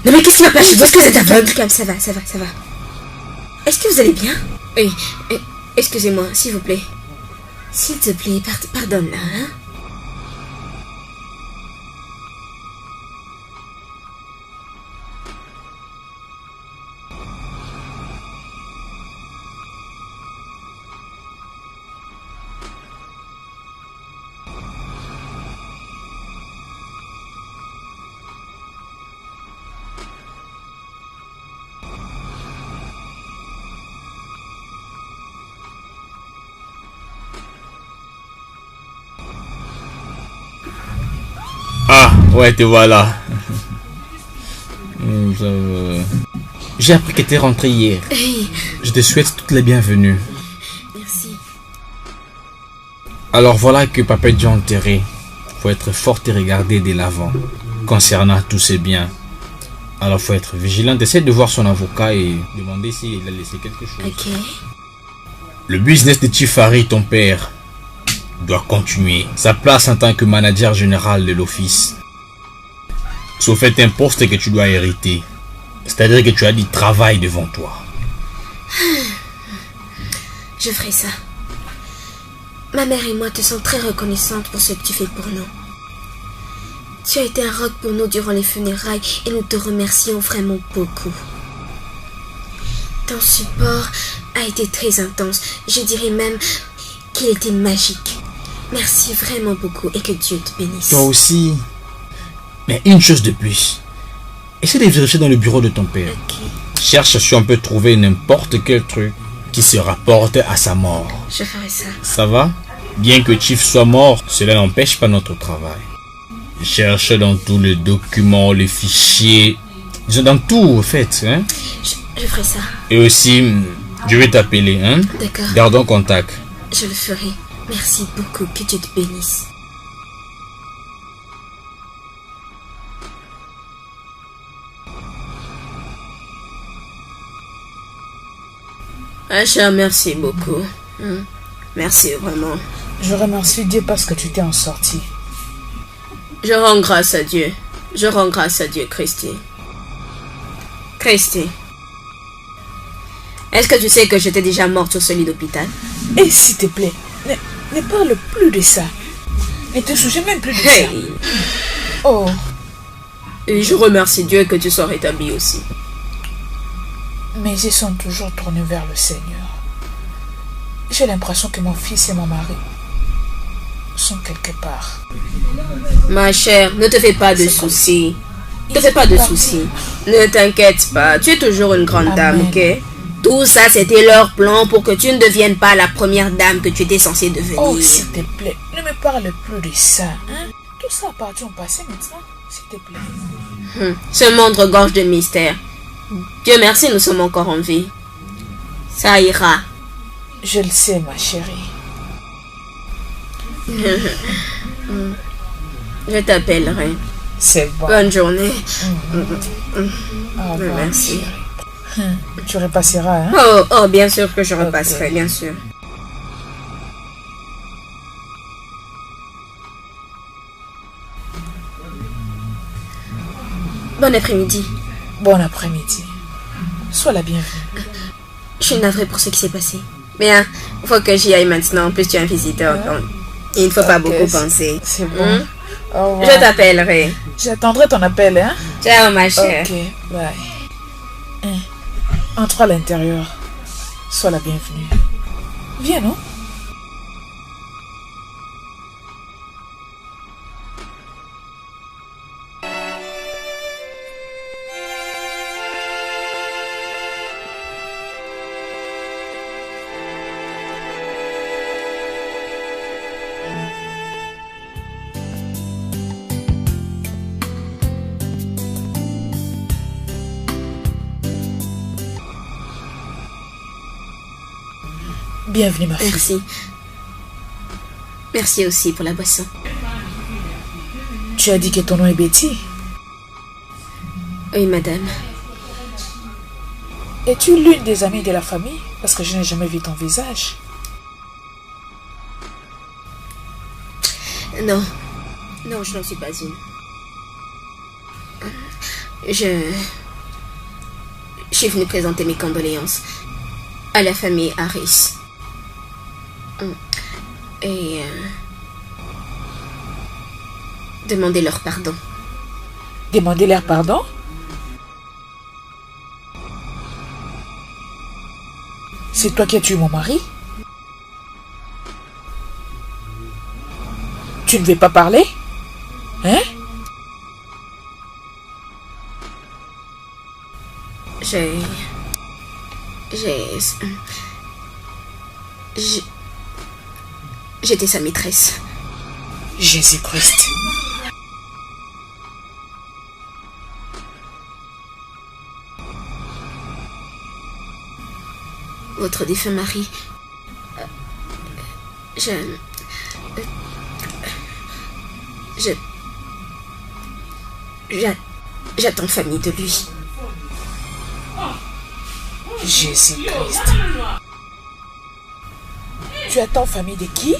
Non mais qu'est-ce qui va pas chez toi? Est-ce que vous êtes aveugle? Calme, ça va, ça va, ça va. Est-ce que vous allez bien? Oui. Excusez-moi, s'il vous plaît. S'il te plaît, pardonne-la, hein? Ah, ouais, te voilà. J'ai appris que tu es rentré hier. Hey, Je te souhaite toutes les bienvenues. merci. Alors voilà que Papa est déjà enterré. Faut être forte et regarder dès l'avant. Concernant tous ses biens. Alors faut être vigilant. Essaie de voir son avocat et demander s'il a laissé quelque chose. Ok. Le business de Tifari, ton père, doit continuer. Sa place en tant que manager général de l'office. Sauf fait un poste que tu dois hériter. C'est-à-dire que tu as du travail devant toi. Je ferai ça. Ma mère et moi te sommes très reconnaissantes pour ce que tu fais pour nous. Tu as été un roc pour nous durant les funérailles et nous te remercions vraiment beaucoup. Ton support a été très intense. Je dirais même qu'il était magique. Merci vraiment beaucoup et que Dieu te bénisse. Toi aussi. Mais une chose de plus. Essaie de vérifier dans le bureau de ton père. Ok, Cherche si on peut trouver n'importe quel truc qui se rapporte à sa mort. je ferai ça. Ça va? Bien que Chief soit mort, cela n'empêche pas notre travail. Cherche dans tous les documents, les fichiers, disons dans tout en fait. Hein? Je ferai ça. Et aussi, je vais t'appeler. Hein? D'accord, Gardons contact. je le ferai. Merci beaucoup, que Dieu te bénisse. Acha, merci beaucoup. Merci vraiment. Je remercie Dieu parce que tu t'es en sorti. Je rends grâce à Dieu. Je rends grâce à Dieu, Christy. Christy, est-ce que tu sais que j'étais déjà morte sur ce lit d'hôpital? Et s'il te plaît, ne parle plus de ça. Ne te souviens même plus de ça. Hey. Oh, Et je remercie Dieu que tu sois rétabli aussi. mes yeux sont toujours tournés vers le Seigneur. J'ai l'impression que mon fils et mon mari sont quelque part. Ma chère, ne te fais pas de soucis. Ne te fais pas de soucis. Ne t'inquiète pas. Tu es toujours une grande dame, Amen. ok? Tout ça, c'était leur plan pour que tu ne deviennes pas la première dame que tu étais censée devenir. Oh, s'il te plaît, ne me parle plus de ça. Hein? Tout ça appartient au passé maintenant. S'il te plaît. Ce monde regorge de mystères. Dieu merci, nous sommes encore en vie. Ça ira. Je le sais, ma chérie. Je t'appellerai. C'est bon. Bonne journée. Au revoir, Merci. chérie. Tu repasseras, hein? Oh, bien sûr que je repasserai, bien sûr. Bon après-midi. Bon après-midi. Sois la bienvenue. Je suis navrée pour ce qui s'est passé. Mais il faut que j'y aille maintenant. En plus, tu es un visiteur. Donc, il ne faut pas Ok, beaucoup c'est- penser. C'est bon. Au revoir. Je t'appellerai. J'attendrai ton appel, hein? Ciao, ma chère. Ok, bye. Hein, entre à l'intérieur. Sois la bienvenue. Viens, non? Bienvenue, ma fille. Merci. Merci aussi pour la boisson. Tu as dit que ton nom est Betty. Oui, madame. Es-tu l'une des amies de la famille? Parce que je n'ai jamais vu ton visage. Non. Non, je n'en suis pas une. Je suis venue présenter mes condoléances à la famille Harris. Et demander leur pardon. Demander leur pardon? C'est toi qui as tué mon mari? Tu ne veux pas parler? Hein? J'étais sa maîtresse. Jésus-Christ. Votre défunt mari. J'attends famille de lui. Jésus-Christ. Tu attends famille de qui?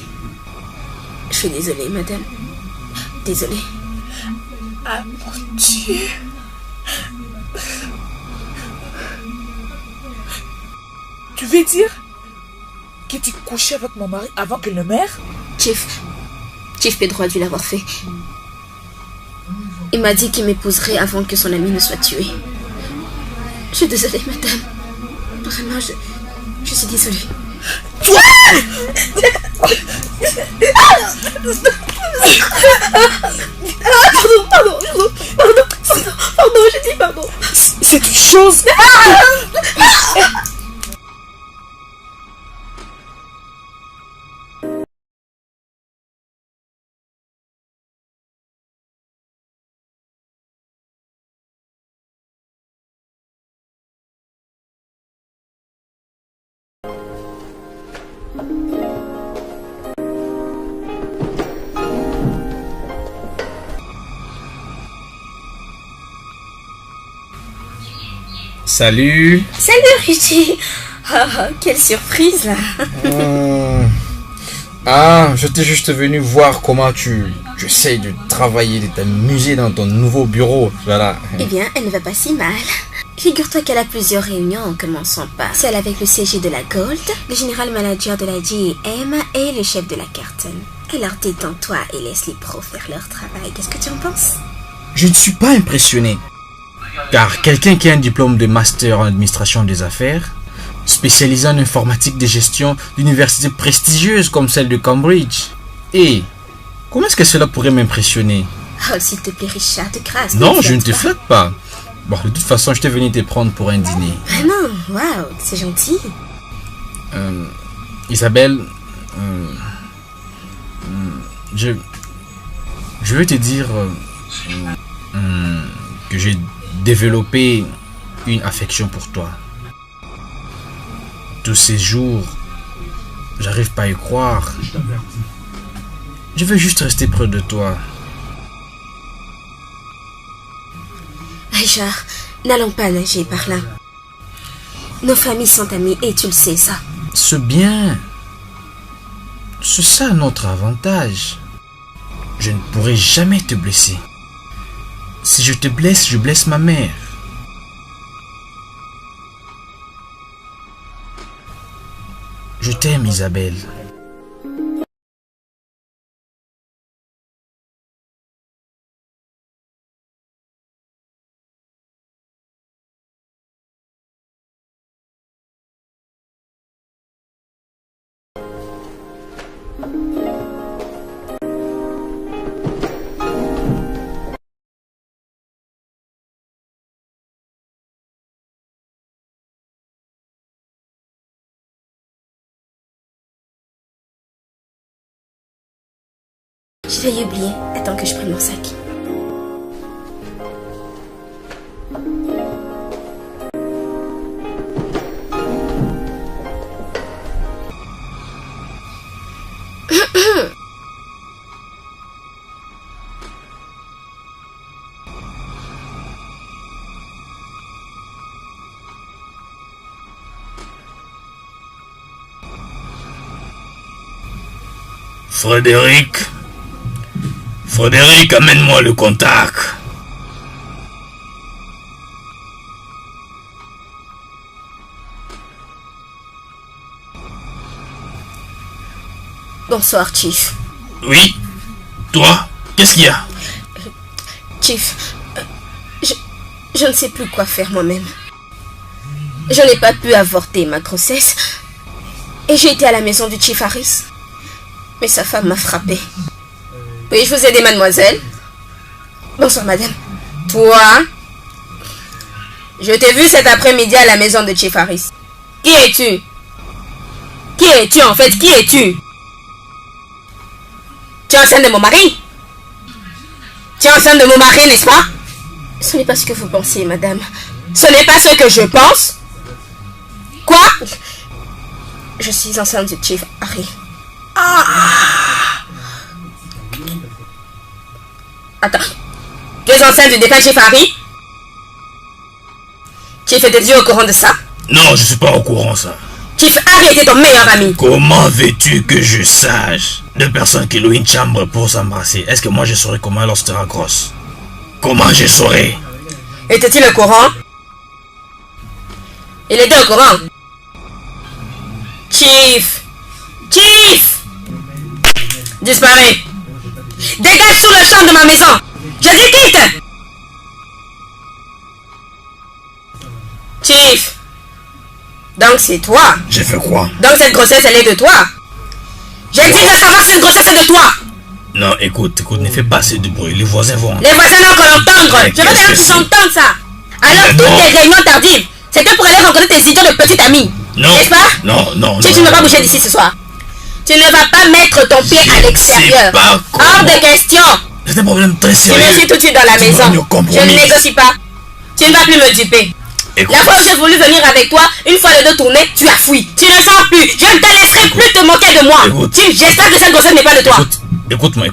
Je suis désolée, madame. Désolée. Ah mon Dieu. Tu veux dire que tu couchais avec mon mari avant qu'il ne meure? Chief Pedro a dû l'avoir fait. Il m'a dit qu'il m'épouserait avant que son ami ne soit tué. Je suis désolée, madame. Vraiment, je suis désolée. Toi! Pardon, je dis pardon. C'est une chose. Salut. Salut, Richie. Quelle surprise, là. J'étais juste venu voir comment tu essayes de travailler, de t'amuser dans ton nouveau bureau. Voilà. Eh bien, elle ne va pas si mal. Figure-toi qu'elle a plusieurs réunions en commençant par celle avec le CG de la Gold, le général manager de la GM et le chef de la Carton. Alors détends-toi et laisse les pros faire leur travail. Qu'est-ce que tu en penses? Je ne suis pas impressionné. Car quelqu'un qui a un diplôme de master en administration des affaires, spécialisé en informatique de gestion d'universités prestigieuses comme celle de Cambridge. Et comment est-ce que cela pourrait m'impressionner? Oh, s'il te plaît, Richard, de grâce. Non, je ne te flatte pas. Bon, de toute façon, je t'ai venu te prendre pour un dîner. Vraiment? Waouh, c'est gentil. Isabelle, je veux te dire que j'ai développé une affection pour toi. Tous ces jours, j'arrive pas à y croire. Je veux juste rester près de toi. Richard, n'allons pas nager par là. Nos familles sont amies et tu le sais, ça. C'est bien. C'est ça notre avantage. Je ne pourrai jamais te blesser. Si je te blesse, je blesse ma mère. Je t'aime, Isabelle. Je l'ai oublié. Attends que je prenne mon sac. Frédéric, amène-moi le contact. Bonsoir, Chief. Oui? Toi? Qu'est-ce qu'il y a? Chief, je ne sais plus quoi faire moi-même. Je n'ai pas pu avorter ma grossesse. Et j'ai été à la maison du Chief Harris. Mais sa femme m'a frappé. Puis-je vous aider, mademoiselle? Bonsoir, madame. Toi? Je t'ai vu cet après-midi à la maison de Chief Harris. Qui es-tu? Qui es-tu en fait? Qui es-tu? Tu es enceinte de mon mari? Tu es enceinte de mon mari, n'est-ce pas? Ce n'est pas ce que vous pensez, madame. Ce n'est pas ce que je pense? Quoi? Je suis enceinte de Chief Harry. Attends. Tu es enceinte du défunt Chief Harry? Chief était-tu au courant de ça? Non, je suis pas au courant, ça. Chief Harry était ton meilleur ami. Comment veux-tu que je sache? Deux personnes qui louent une chambre pour s'embrasser. Est-ce que moi je saurais comment elle sera grosse? Comment je saurais? Était-il au courant? Il était au courant. Chief! Chief! Disparais! Dégage sur le champ de ma maison! Je dis quitte! Chief! Donc c'est toi. J'ai fait quoi? Donc cette grossesse elle est de toi. J'ai dit de savoir si cette grossesse est de toi. Non, écoute, ne fais pas assez de bruit. Les voisins vont... Les voisins n'ont qu'à l'entendre. Je veux bien qu'ils entendent ça. Alors toutes tes réunions tardives, c'était pour aller rencontrer tes idiots de petite amie. Non. N'est-ce pas? Non. Tu ne vas pas bouger d'ici ce soir. Tu ne vas pas mettre ton pied à l'extérieur. Hors de question. C'est un problème très sérieux. Tu me suis tout de suite dans la maison. Je ne négocie pas. Tu ne vas plus me duper. Écoute. La fois où j'ai voulu venir avec toi, une fois les deux tournés, tu as fui. Tu ne sors plus. Je ne te laisserai plus te moquer de moi. J'espère que cette grossesse n'est pas de toi. Écoute-moi.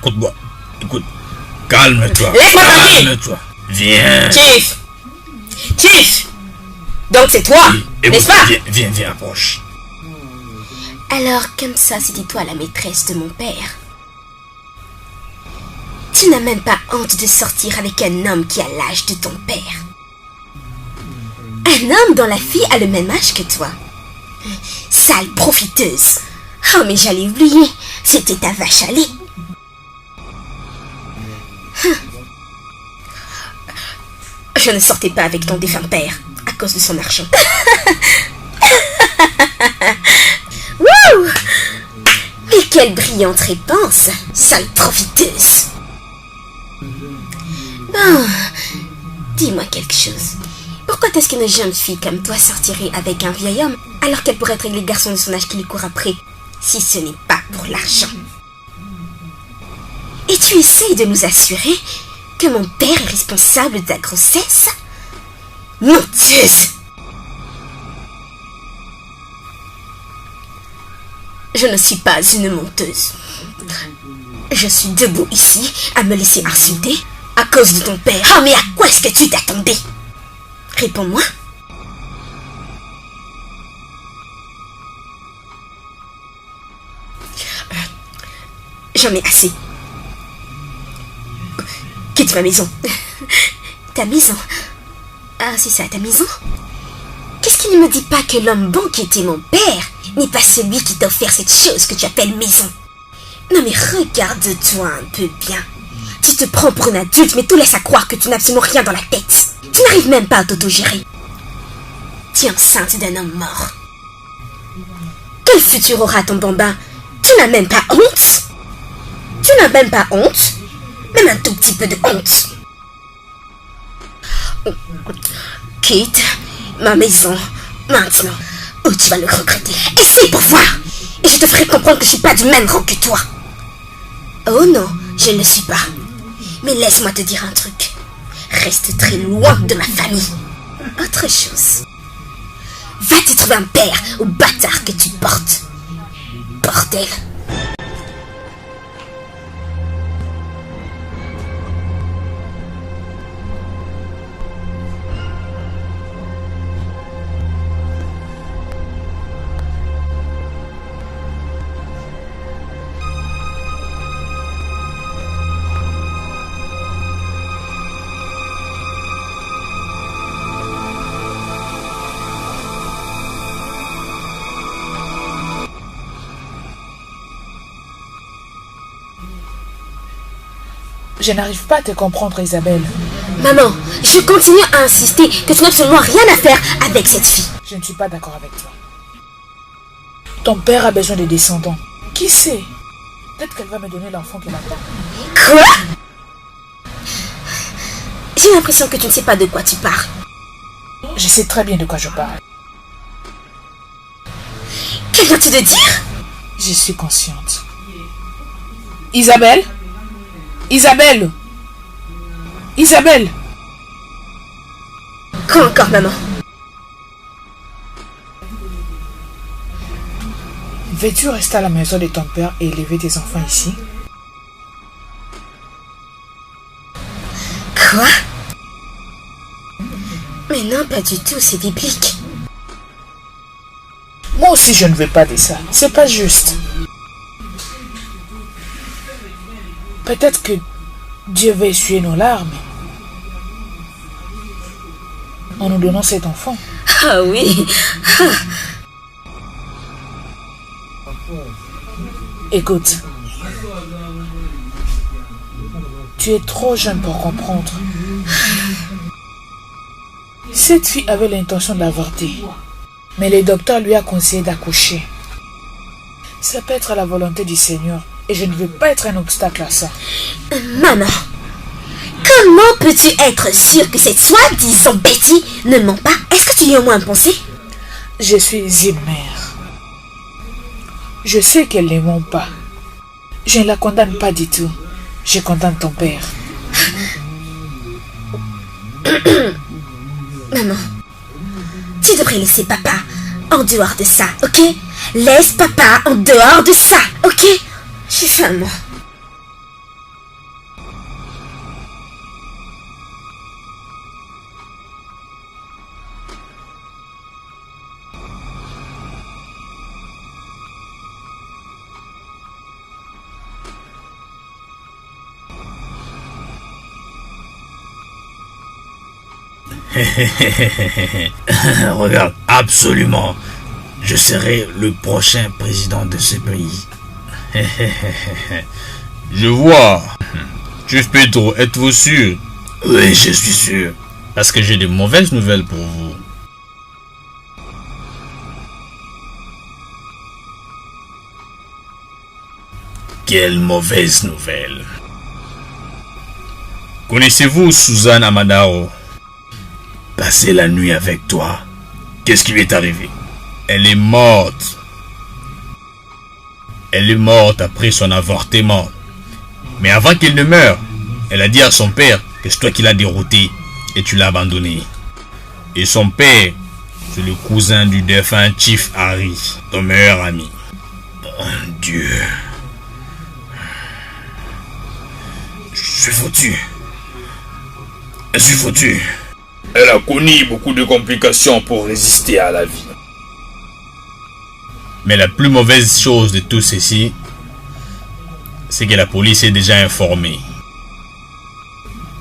Écoute. Calme-toi. Laisse-moi tranquille. Calme-toi. Viens. Chief. Donc c'est toi, n'est-ce pas? Viens, approche. Alors, comme ça, c'était toi la maîtresse de mon père. Tu n'as même pas honte de sortir avec un homme qui a l'âge de ton père. Un homme dont la fille a le même âge que toi. Sale profiteuse. Oh, mais j'allais oublier. C'était ta vache à lait. Je ne sortais pas avec ton défunt père à cause de son argent. Wouh! Mais quelle brillante réponse, sale profiteuse. Bon, dis-moi quelque chose. Pourquoi est-ce qu'une jeune fille comme toi sortirait avec un vieil homme alors qu'elle pourrait être avec les garçons de son âge qui lui courent après, si ce n'est pas pour l'argent? Et tu essayes de nous assurer que mon père est responsable de ta grossesse? Menteuse! Je ne suis pas une menteuse. Je suis debout ici à me laisser insulter à cause de ton père. Oh, mais à quoi est-ce que tu t'attendais? Réponds-moi. J'en ai assez. Quitte ma maison. Ta maison? Ah, c'est ça, ta maison? Qu'est-ce qui ne me dit pas que l'homme bon qui était mon père n'est pas celui qui t'a offert cette chose que tu appelles maison? Non mais regarde-toi un peu bien. Tu te prends pour une adulte, mais tout laisse à croire que tu n'as absolument rien dans la tête. Tu n'arrives même pas à t'autogérer. Tu es enceinte d'un homme mort. Quel futur aura ton bambin? Tu n'as même pas honte? Tu n'as même pas honte? Même un tout petit peu de honte. Quitte ma maison maintenant, ou tu vas le regretter. Essaye pour voir, et je te ferai comprendre que je suis pas du même rang que toi. Oh non, je ne le suis pas. Mais laisse-moi te dire un truc. Reste très loin de ma famille. Autre chose. Va te trouver un père au bâtard que tu portes. Bordel. Je n'arrive pas à te comprendre, Isabelle. Maman, je continue à insister que tu n'as absolument rien à faire avec cette fille. Je ne suis pas d'accord avec toi. Ton père a besoin de descendants. Qui sait? Peut-être qu'elle va me donner l'enfant qu'elle attend. Quoi? J'ai l'impression que tu ne sais pas de quoi tu parles. Je sais très bien de quoi je parle. Que viens-tu de dire? Je suis consciente. Isabelle? Isabelle? Isabelle? Quoi encore, maman? Veux-tu rester à la maison de ton père et élever tes enfants ici? Quoi? Mais non, pas du tout, c'est biblique. Moi aussi, je ne veux pas de ça. C'est pas juste. Peut-être que Dieu va essuyer nos larmes en nous donnant cet enfant. Ah oui. Écoute, tu es trop jeune pour comprendre. Cette fille avait l'intention de l'avorter, mais le docteur lui a conseillé d'accoucher. Ça peut être à la volonté du Seigneur, et je ne veux pas être un obstacle à ça. Maman, comment peux-tu être sûre que cette soi-disant Betty ne ment pas? Est-ce que tu y as au moins pensé? Je suis une mère. Je sais qu'elle ne ment pas. Je ne la condamne pas du tout. Je condamne ton père. Maman, tu devrais laisser papa en dehors de ça, ok? Laisse papa en dehors de ça, ok? J'ai faim, moi. Regarde, absolument. Je serai le prochain président de ce pays. Je vois. Chef Pedro, êtes-vous sûr? Oui, je suis sûr. Parce que j'ai de mauvaises nouvelles pour vous. Quelle mauvaise nouvelle. Connaissez-vous Suzanne Amadao? Passer la nuit avec toi. Qu'est-ce qui lui est arrivé? Elle est morte. Elle est morte après son avortement. Mais avant qu'elle ne meure, elle a dit à son père que c'est toi qui l'as dérouté et tu l'as abandonné. Et son père, c'est le cousin du défunt Chief Harry, ton meilleur ami. Oh Dieu. Je suis foutu. Je suis foutu. Elle a connu beaucoup de complications pour résister à la vie. Mais la plus mauvaise chose de tout ceci, c'est que la police est déjà informée.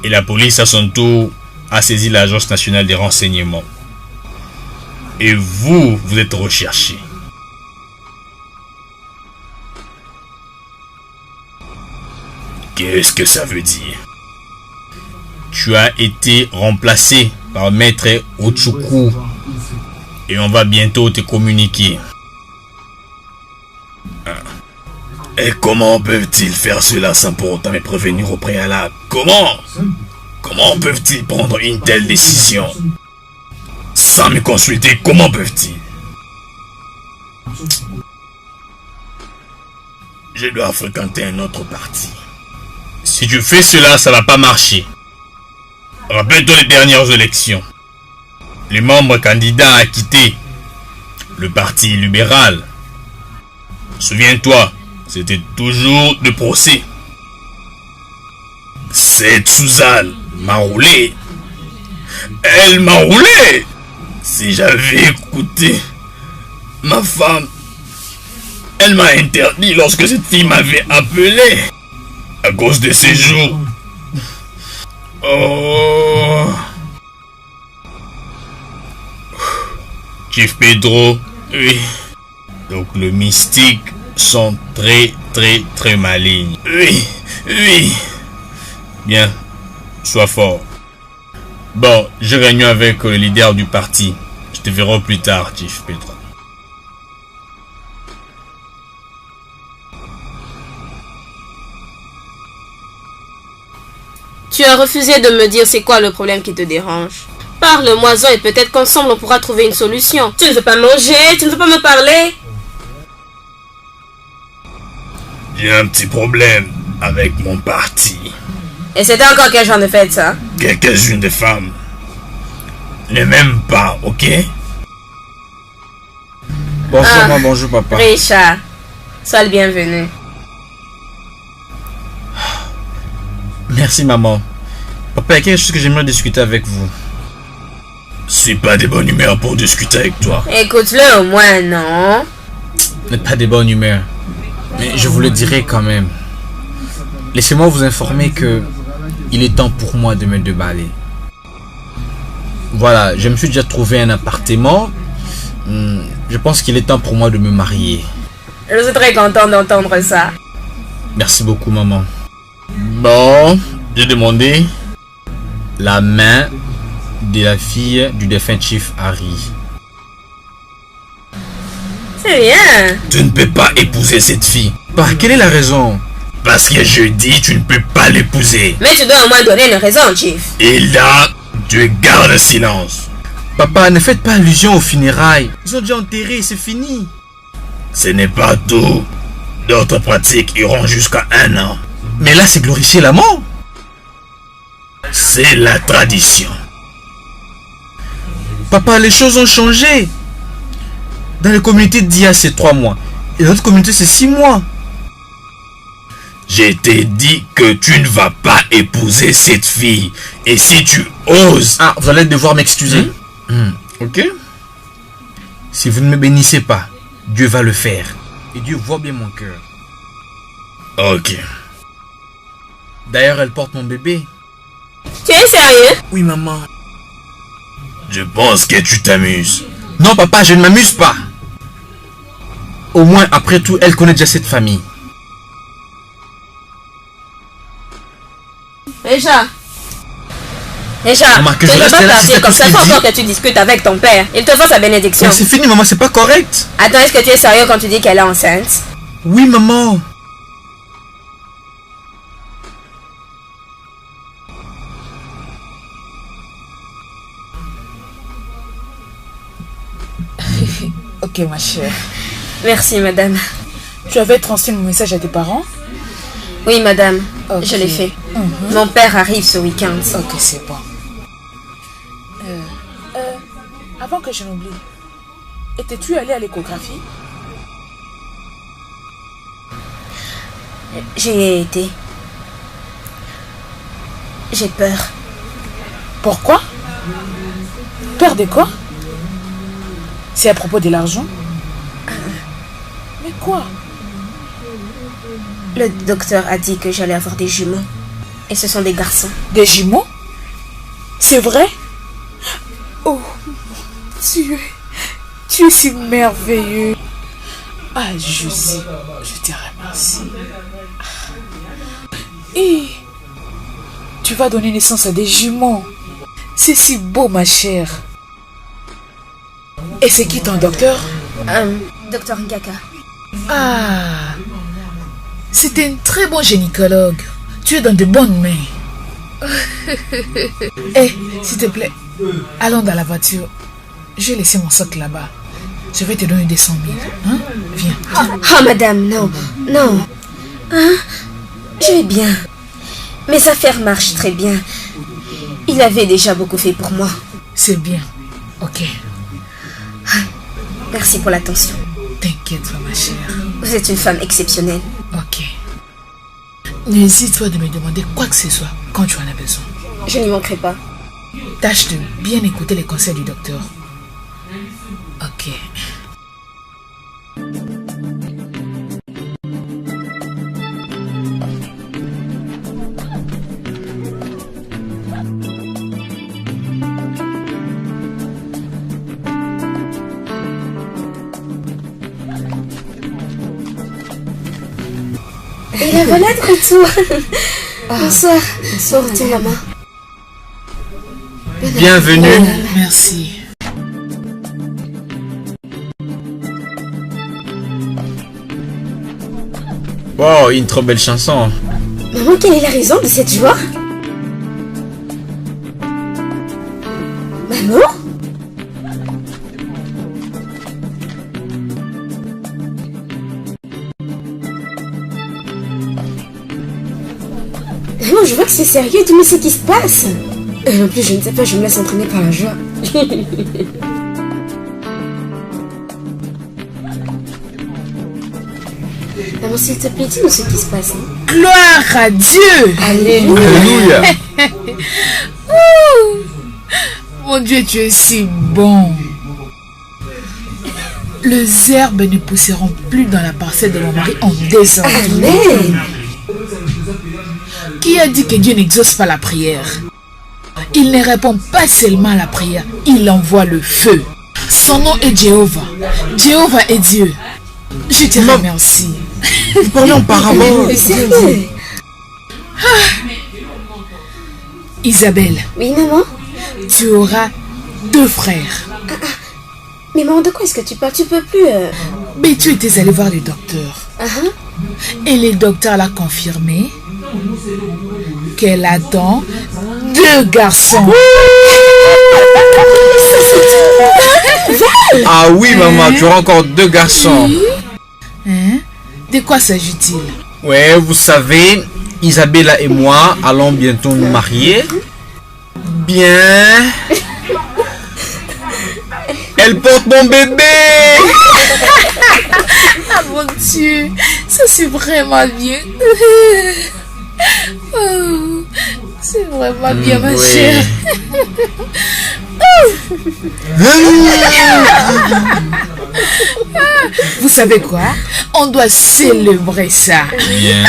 Et la police, à son tour, a saisi l'Agence nationale des renseignements. Et vous êtes recherché. Qu'est-ce que ça veut dire? Tu as été remplacé par Maître Otsuku. Et on va bientôt te communiquer. Et comment peuvent-ils faire cela sans pour autant me prévenir au préalable? Comment peuvent-ils prendre une telle décision? Sans me consulter, comment peuvent-ils? Je dois fréquenter un autre parti. Si tu fais cela, ça va pas marcher. Rappelle-toi les dernières élections. Les membres candidats à quitter le parti libéral. Souviens-toi, c'était toujours de procès. Cette Suzanne m'a roulé. Elle m'a roulé. Si j'avais écouté ma femme, elle m'a interdit lorsque cette fille m'avait appelé. À cause de ces jours. Oh. Chief Pedro, oui. Donc les mystiques sont très malignes. Oui. Bien, sois fort. Bon, je réunion avec le leader du parti. Je te verrai plus tard, Chief Pedro. Tu as refusé de me dire c'est quoi le problème qui te dérange. Parle-moi-en et peut-être qu'ensemble on pourra trouver une solution. Tu ne veux pas manger, tu ne veux pas me parler. J'ai un petit problème avec mon parti. Et c'était encore quel genre de fête ça? Quelques-unes des femmes ne m'aiment pas, ok? Bonjour, Ah. maman, bonjour, papa. Richard, sois le bienvenu. Merci, maman. Papa, il y a quelque chose que j'aimerais discuter avec vous. Je suis pas de bonne humeur pour discuter avec toi. Écoute-le au moins, non? Vous n'êtes pas de bonne humeur. Mais je vous le dirai quand même. Laissez-moi vous informer que il est temps pour moi de me déballer. Voilà, je me suis déjà trouvé un appartement. Je pense qu'il est temps pour moi de me marier. Je suis très content d'entendre ça. Merci beaucoup, maman. Bon, j'ai demandé. La main de la fille du défunt Chief Harry. C'est bien. Tu ne peux pas épouser cette fille. Bah, quelle est la raison? Parce que je dis, tu ne peux pas l'épouser. Mais tu dois au moins donner une raison, Chief. Et là, tu gardes le silence. Papa, ne faites pas allusion aux funérailles. Ils ont déjà enterré, c'est fini. Ce n'est pas tout. D'autres pratiques iront jusqu'à 1 an. Mais là, c'est glorifier la mort. C'est la tradition. Papa, les choses ont changé. Dans les communautés d'IA, c'est 3 mois. Et dans notre communauté, c'est 6 mois. Je t'ai dit que tu ne vas pas épouser cette fille. Et si tu oses... Ah, vous allez devoir m'excuser. Ok? Si vous ne me bénissez pas, Dieu va le faire. Et Dieu voit bien mon cœur. Ok. D'ailleurs, elle porte mon bébé. Tu es sérieux? Oui, maman. Je pense que tu t'amuses. Non, papa, je ne m'amuse pas. Au moins, après tout, elle connaît déjà cette famille. Richard. Richard, Maman, que tu je ne peux reste pas là, partir c'est tout comme ce ça. qu'il Faut dit. encore que tu discutes avec ton père. Il te faut sa bénédiction. Mais c'est fini, maman, c'est pas correct. Attends, est-ce que tu es sérieux quand tu dis qu'elle est enceinte? Oui, maman. Ok, ma chère. Merci, madame. Tu avais transmis mon message à tes parents? Oui, madame. Ok. Je l'ai fait. Mon père arrive ce week-end. Ok, c'est bon. Avant que je n'oublie, étais-tu allé à l'échographie? J'y ai été. J'ai peur. Pourquoi? Peur de quoi? C'est à propos de l'argent? Mais quoi? Le docteur a dit que j'allais avoir des jumeaux. Et ce sont des garçons. Des jumeaux? C'est vrai? Oh, Dieu, tu es si merveilleux. Ah, Jésus, je te remercie. Et tu vas donner naissance à des jumeaux. C'est si beau, ma chère. Et c'est qui ton docteur? Docteur Ngaka. Ah, c'était un très bon gynécologue. Tu es dans de bonnes mains. Eh, s'il te plaît, allons dans la voiture. Je vais laisser mon sac là-bas. Je vais te donner des 100 000. Hein? Viens. Ah, madame, non. Non. Hein? Je vais bien. Mes affaires marchent très bien. Il avait déjà beaucoup fait pour moi. C'est bien. Ok. Merci pour l'attention. T'inquiète pas, ma chère. Vous êtes une femme exceptionnelle. Ok. N'hésite pas de me demander quoi que ce soit quand tu en as besoin. Je n'y manquerai pas. Tâche de bien écouter les conseils du docteur. Ok. Et la voilà de retour. Bonsoir. Bonsoir, tiens la main. Bienvenue. Merci. Wow, une trop belle chanson. Maman, quelle est la raison de cette joie? Maman? Maman, je vois que c'est sérieux, dis-moi ce qui se passe. En plus, je ne sais pas, je me laisse entraîner par la joie. Maman, s'il te plaît, dis-nous ce qui se passe. Gloire à Dieu. Alléluia. Alléluia. Mon Dieu, tu es si bon. Les herbes ne pousseront plus dans la parcelle de mon mari en désordre. Amen. Qui a dit que Dieu n'exauce pas la prière? Il ne répond pas seulement à la prière, il envoie le feu. Son nom est Jéhovah. Jéhovah est Dieu. Je te remercie. Nous parlons en parabole. Sérieux? Isabelle, Oui, maman? tu auras 2 frères. Mais maman, de quoi est-ce que tu parles? Tu peux plus... Mais tu étais allé voir le docteur. Et le docteur l'a confirmé qu'elle attend 2 garçons. Ah oui, maman, tu auras encore 2 garçons. Hein? De quoi s'agit-il? Ouais, vous savez, Isabella et moi allons bientôt nous marier. Bien. Elle porte mon bébé. Ah mon Dieu, ça c'est vraiment bien. Oh, c'est vraiment bien, ma oui. chère. Vous savez quoi? On doit célébrer ça. Bien.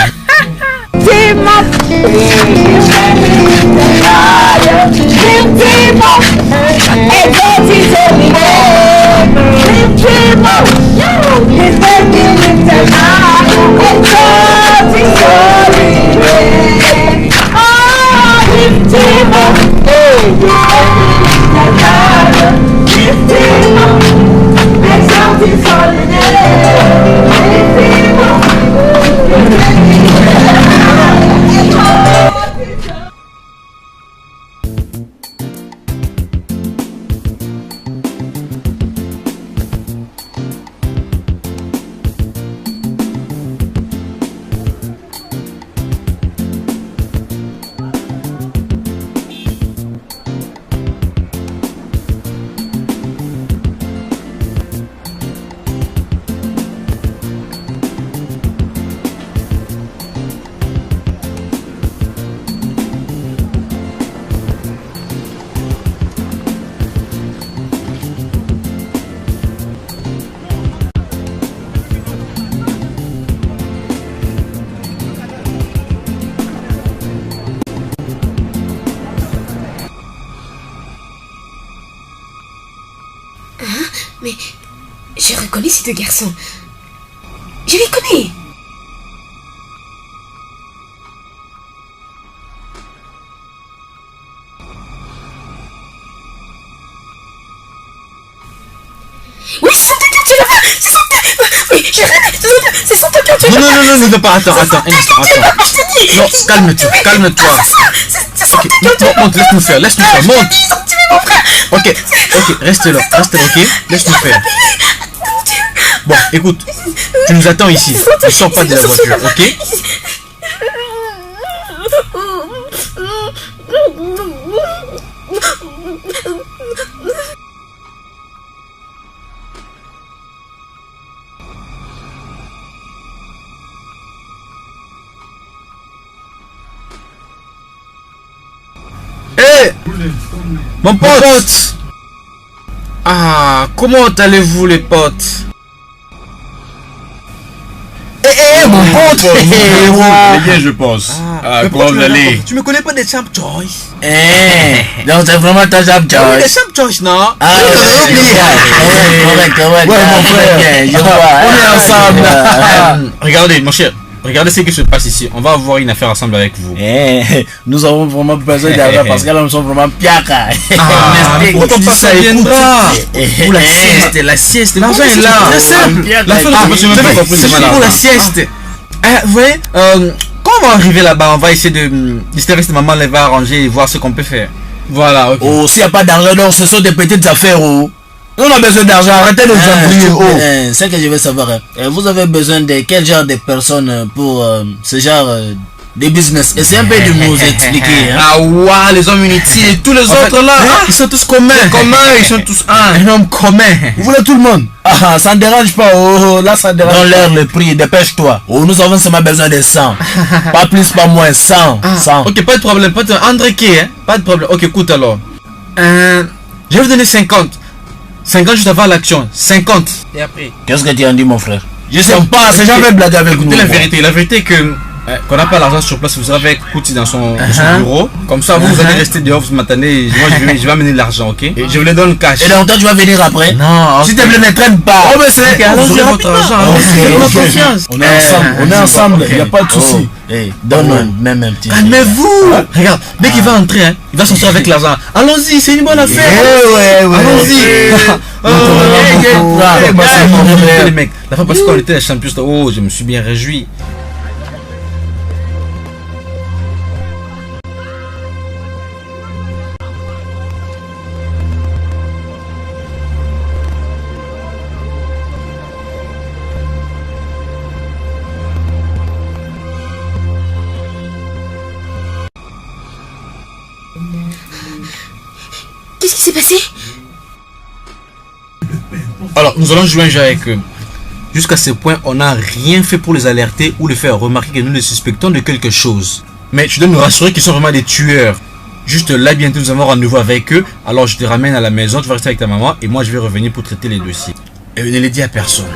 Mais je reconnais ces 2 garçons. Je les connais. Oui, ce sont 2 gars, tu le vois. Ce sont 2. Oui, je rêve. Ce sont 2 gars, tu le vois. Non, pas. Attends, un instant, attends. Je te dis. Non, calme-toi. Ce sont 2 Ok, gars, monte, laisse-nous faire, monte. Ils ont tué mon frère. Ok, reste là, ok, laisse-nous faire. Bon, écoute, tu nous attends ici, ne sors pas de la voiture, ok? Hé, mon pote. Ah, comment allez-vous les potes? Mon pote. bien, je pense. Comment vous allez? Tu me connais pas des Champ Choice? Donc c'est vraiment ta job, Des Champ Choice, non? correct. Ouais, mon frère. Je vois. On est ensemble. Regardez, mon cher. regardez ce qui se passe ici. On va avoir une affaire ensemble avec vous. Nous avons vraiment besoin d'argent parce que là, nous sommes vraiment piaka. Pourquoi pas ça viendra? Pour la sieste, l'argent est là. Très simple. C'est pour la sieste. Vous voyez, quand on va arriver là-bas, on va essayer de... L'hystériste de maman, elle va arranger et voir ce qu'on peut faire. Voilà, ok. Oh, s'il n'y a pas d'argent, non, ce sont des petites affaires, oh. On a besoin d'argent, arrêtez de nous embrouiller. C'est que je veux savoir, vous avez besoin de quel genre de personnes pour ce genre de business? Essayez un peu de nous expliquer. Ah ouais, les hommes inutiles et tous les autres là, ils sont tous communs. Ils sont tous un homme commun. Vous voulez tout le monde? Ah, ça ne dérange pas, oh, là ça dérange. Donne-leur le prix, dépêche-toi. Oh, nous avons seulement besoin de 100. Pas plus, pas moins, 100. 100. Ok, pas de problème, pas de... André qui, hein? Pas de problème. Ok, écoute alors. Je vais vous donner 50. 50 juste avant l'action. 50. Et après. Qu'est-ce que tu as dit, mon frère? Je sais pas, c'est jamais blagué avec nous. La vérité est que qu'on n'a pas l'argent sur place, vous serez avec Kouti dans son bureau. Comme ça, vous allez rester dehors, vous m'attendez. Moi, je vais amener l'argent, ok? Et je vous le donne cash. Et donc, toi, tu vas venir après? Non. S'il te plaît, ne traîne pas. Oh, mais c'est. Vous aurez votre argent. On a confiance. On est ensemble, il n'y a pas de souci. Donne-moi même un petit. Calmez-vous. Regarde, dès qu'il va entrer, il va sortir avec l'argent. Allons-y, c'est une bonne affaire. Allons-y. Les mecs, la fois passée quand on était les champions, oh, je me suis bien réjoui. Qu'est-ce qui s'est passé? Alors, nous allons jouer un jeu avec eux. Jusqu'à ce point, on n'a rien fait pour les alerter ou les faire remarquer que nous les suspectons de quelque chose. Mais tu dois nous rassurer qu'ils sont vraiment des tueurs. Juste là, bientôt, nous avons rendez-vous avec eux. Alors, je te ramène à la maison, tu vas rester avec ta maman et moi, je vais revenir pour traiter les dossiers. Et ne les dis à personne.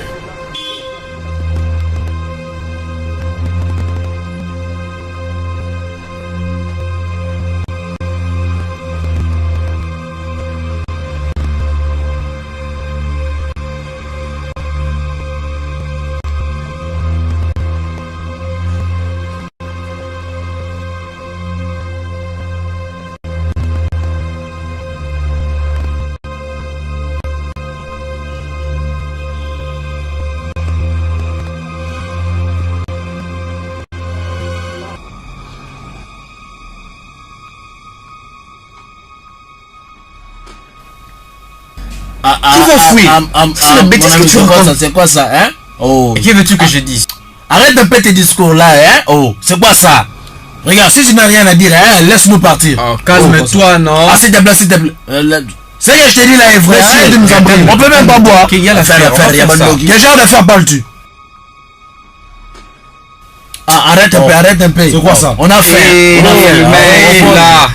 Tu vas fuir. C'est la bêtise que tu racontes. C'est quoi ça, hein? Oh. Et que veux-tu que je dise? Arrête de péter tes discours là, hein? Oh, c'est quoi ça? Regarde, si tu n'as rien à dire, hein, laisse-nous partir. Oh, calme-toi, non? Ah, s'il te plaît, s'il te plaît. C'est que je te dis là est vrai, arrête de nous embrouiller. On peut même pas boire. Il y a la Quel genre de faire parles-tu? Ah, arrête un peu, arrête un peu. C'est quoi ça? On a fait. On a fait. Mais là.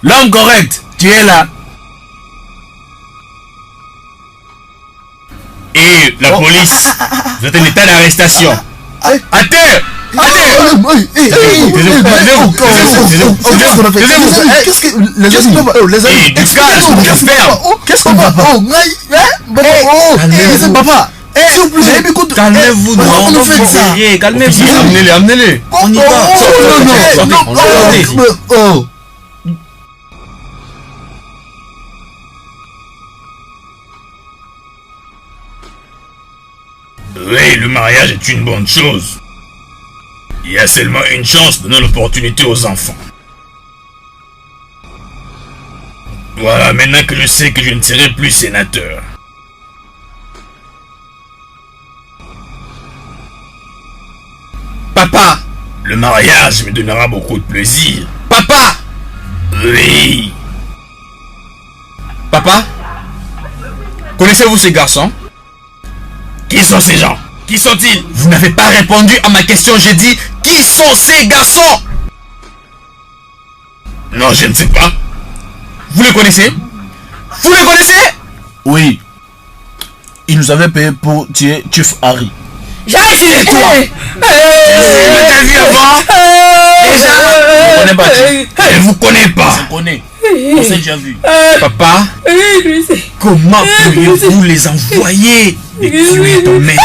L'homme correct, tu es là. Et la police, vous êtes en état d'arrestation. À terre! À terre! Qu'est-ce que les amis? Qu'est-ce qu'on va pas? Papa, s'il vous plaît, calmez-vous, on nous fait ça. Calmez-vous, amenez-les. On y va. Oh. Oui, le mariage est une bonne chose. Il y a seulement une chance de donner l'opportunité aux enfants. Voilà, maintenant que je sais que je ne serai plus sénateur. Papa, le mariage me donnera beaucoup de plaisir. Papa! Oui. Papa? Connaissez-vous ces garçons? Qui sont ces gens? Qui sont-ils? Vous n'avez pas répondu à ma question, j'ai dit qui sont ces garçons? Non, je ne sais pas. Vous les connaissez? Vous les connaissez? Oui. Ils nous avaient payé pour tuer Chief Harry. J'arrête, toi! Tu l'as vu avant? Je ne connais pas. Elle vous connaît pas. On se connaît. On s'est déjà vu. Papa, comment pourriez-vous les envoyer et tuer ton mère?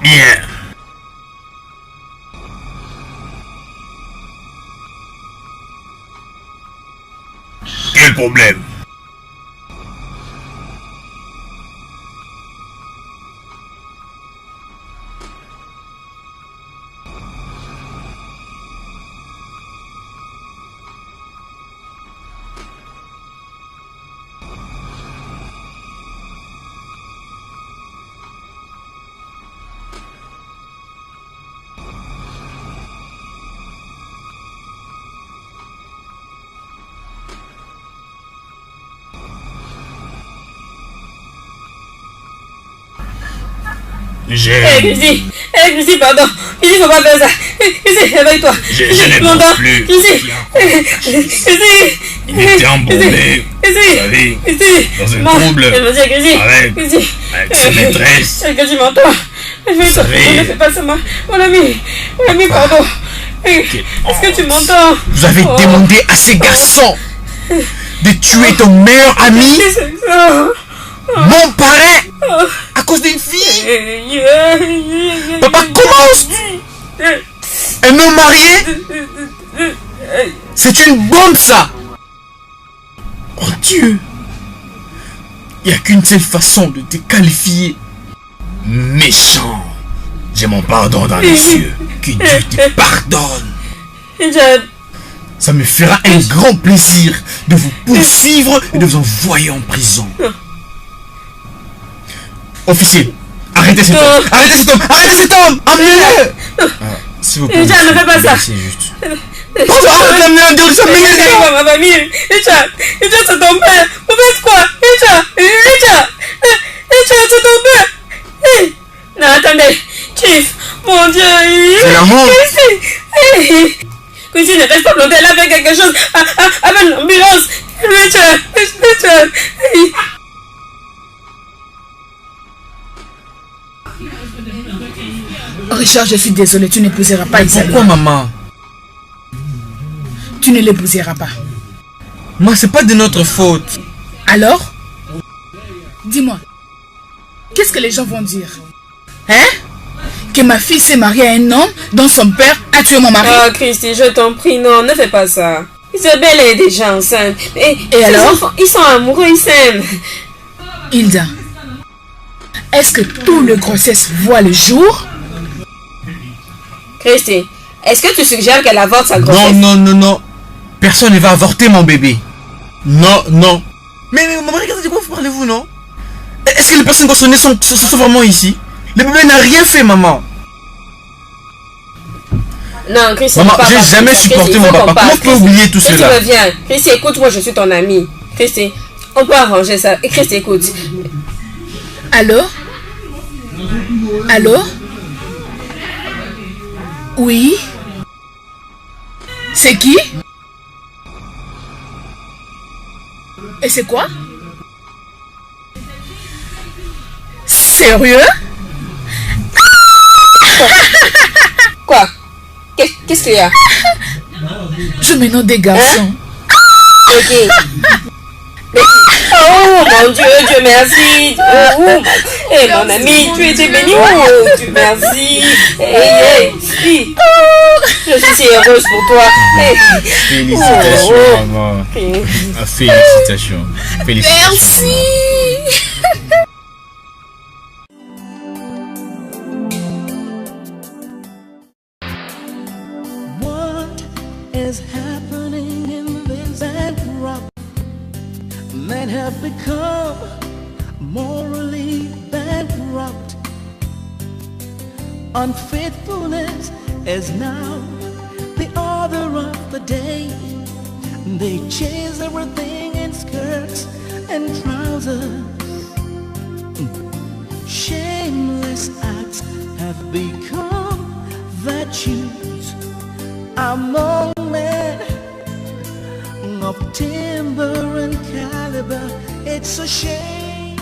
Bien. Quel problème? Chrissy, pardon. Chrissy, faut pas faire ça. Chrissy, réveille-toi. Je n'ai pas plus. Chrissy. Il était embaumé. Vous savez, dans un trouble. Avec sa maîtresse. Est-ce que tu m'entends? Ne fais pas ça, mon ami, pardon. Est-ce que tu m'entends? Vous avez demandé à ces garçons de tuer ton meilleur ami, mon parrain, à cause d'une fille. Papa, comment oses-tu? Un homme marié? C'est une bombe, ça. Oh Dieu. Il n'y a qu'une seule façon de te qualifier. Méchant. J'ai mon pardon dans les cieux. Que Dieu te pardonne. Ça me fera un grand plaisir de vous poursuivre et de vous envoyer en prison. Officier, arrêtez cet homme. Arrêtez cet homme. Emmenez-le. S'il vous plaît. Ne fais pas ça. C'est juste. Arrête d'amener un dieu, ça m'énerve. Ma famille. Richard, c'est ton père. Vous faites quoi? Richard, c'est ton père. Non, attendez. Chief, mon Dieu. C'est la honte. Chrissy, ne reste pas planté. Elle a fait quelque chose. Avec l'ambulance. Richard. Richard, je suis désolé, tu n'épouseras pas Isalia. Pourquoi, maman? Tu ne l'épouseras pas. Moi, c'est pas de notre faute. Alors? Dis-moi, qu'est-ce que les gens vont dire? Hein? Que ma fille s'est mariée à un homme dont son père a tué mon mari? Oh, Christy, je t'en prie, non, ne fais pas ça. Isabelle est déjà enceinte. Et alors? Enfants, ils sont amoureux, ils s'aiment. Hilda, est-ce que tout le grossesse voit le jour? Christy, est-ce que tu suggères qu'elle avorte sa grossesse? Non. Personne ne va avorter mon bébé. Non. Mais maman, regardez de quoi vous parlez-vous, non? Est-ce que les personnes concernées sont vraiment ici? Le bébé n'a rien fait, maman. Non, Christy, maman, j'ai jamais supporté mon papa. Comment je peux oublier tout cela? Christy, reviens. Christy, écoute, moi je suis ton amie. Christy, on peut arranger ça. Et Christy, écoute. Allô? Oui? C'est qui? Et c'est quoi? Sérieux? Quoi? Qu'est-ce qu'il y a? Je me nomme des garçons. Ok. Oh mon Dieu, Dieu merci. Hey, mon ami, tu étais béni. Oh, Dieu merci. Si. Je suis si heureuse pour toi. Félicitations, maman. Félicitations. Merci. What is happening in this bankrupt men have become morally bankrupt. Unfaithfulness is now the order of the day. They chase everything in skirts and trousers. Shameless acts have become virtues among men of timber and caliber. It's a shame,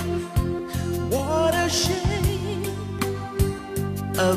what a shame. A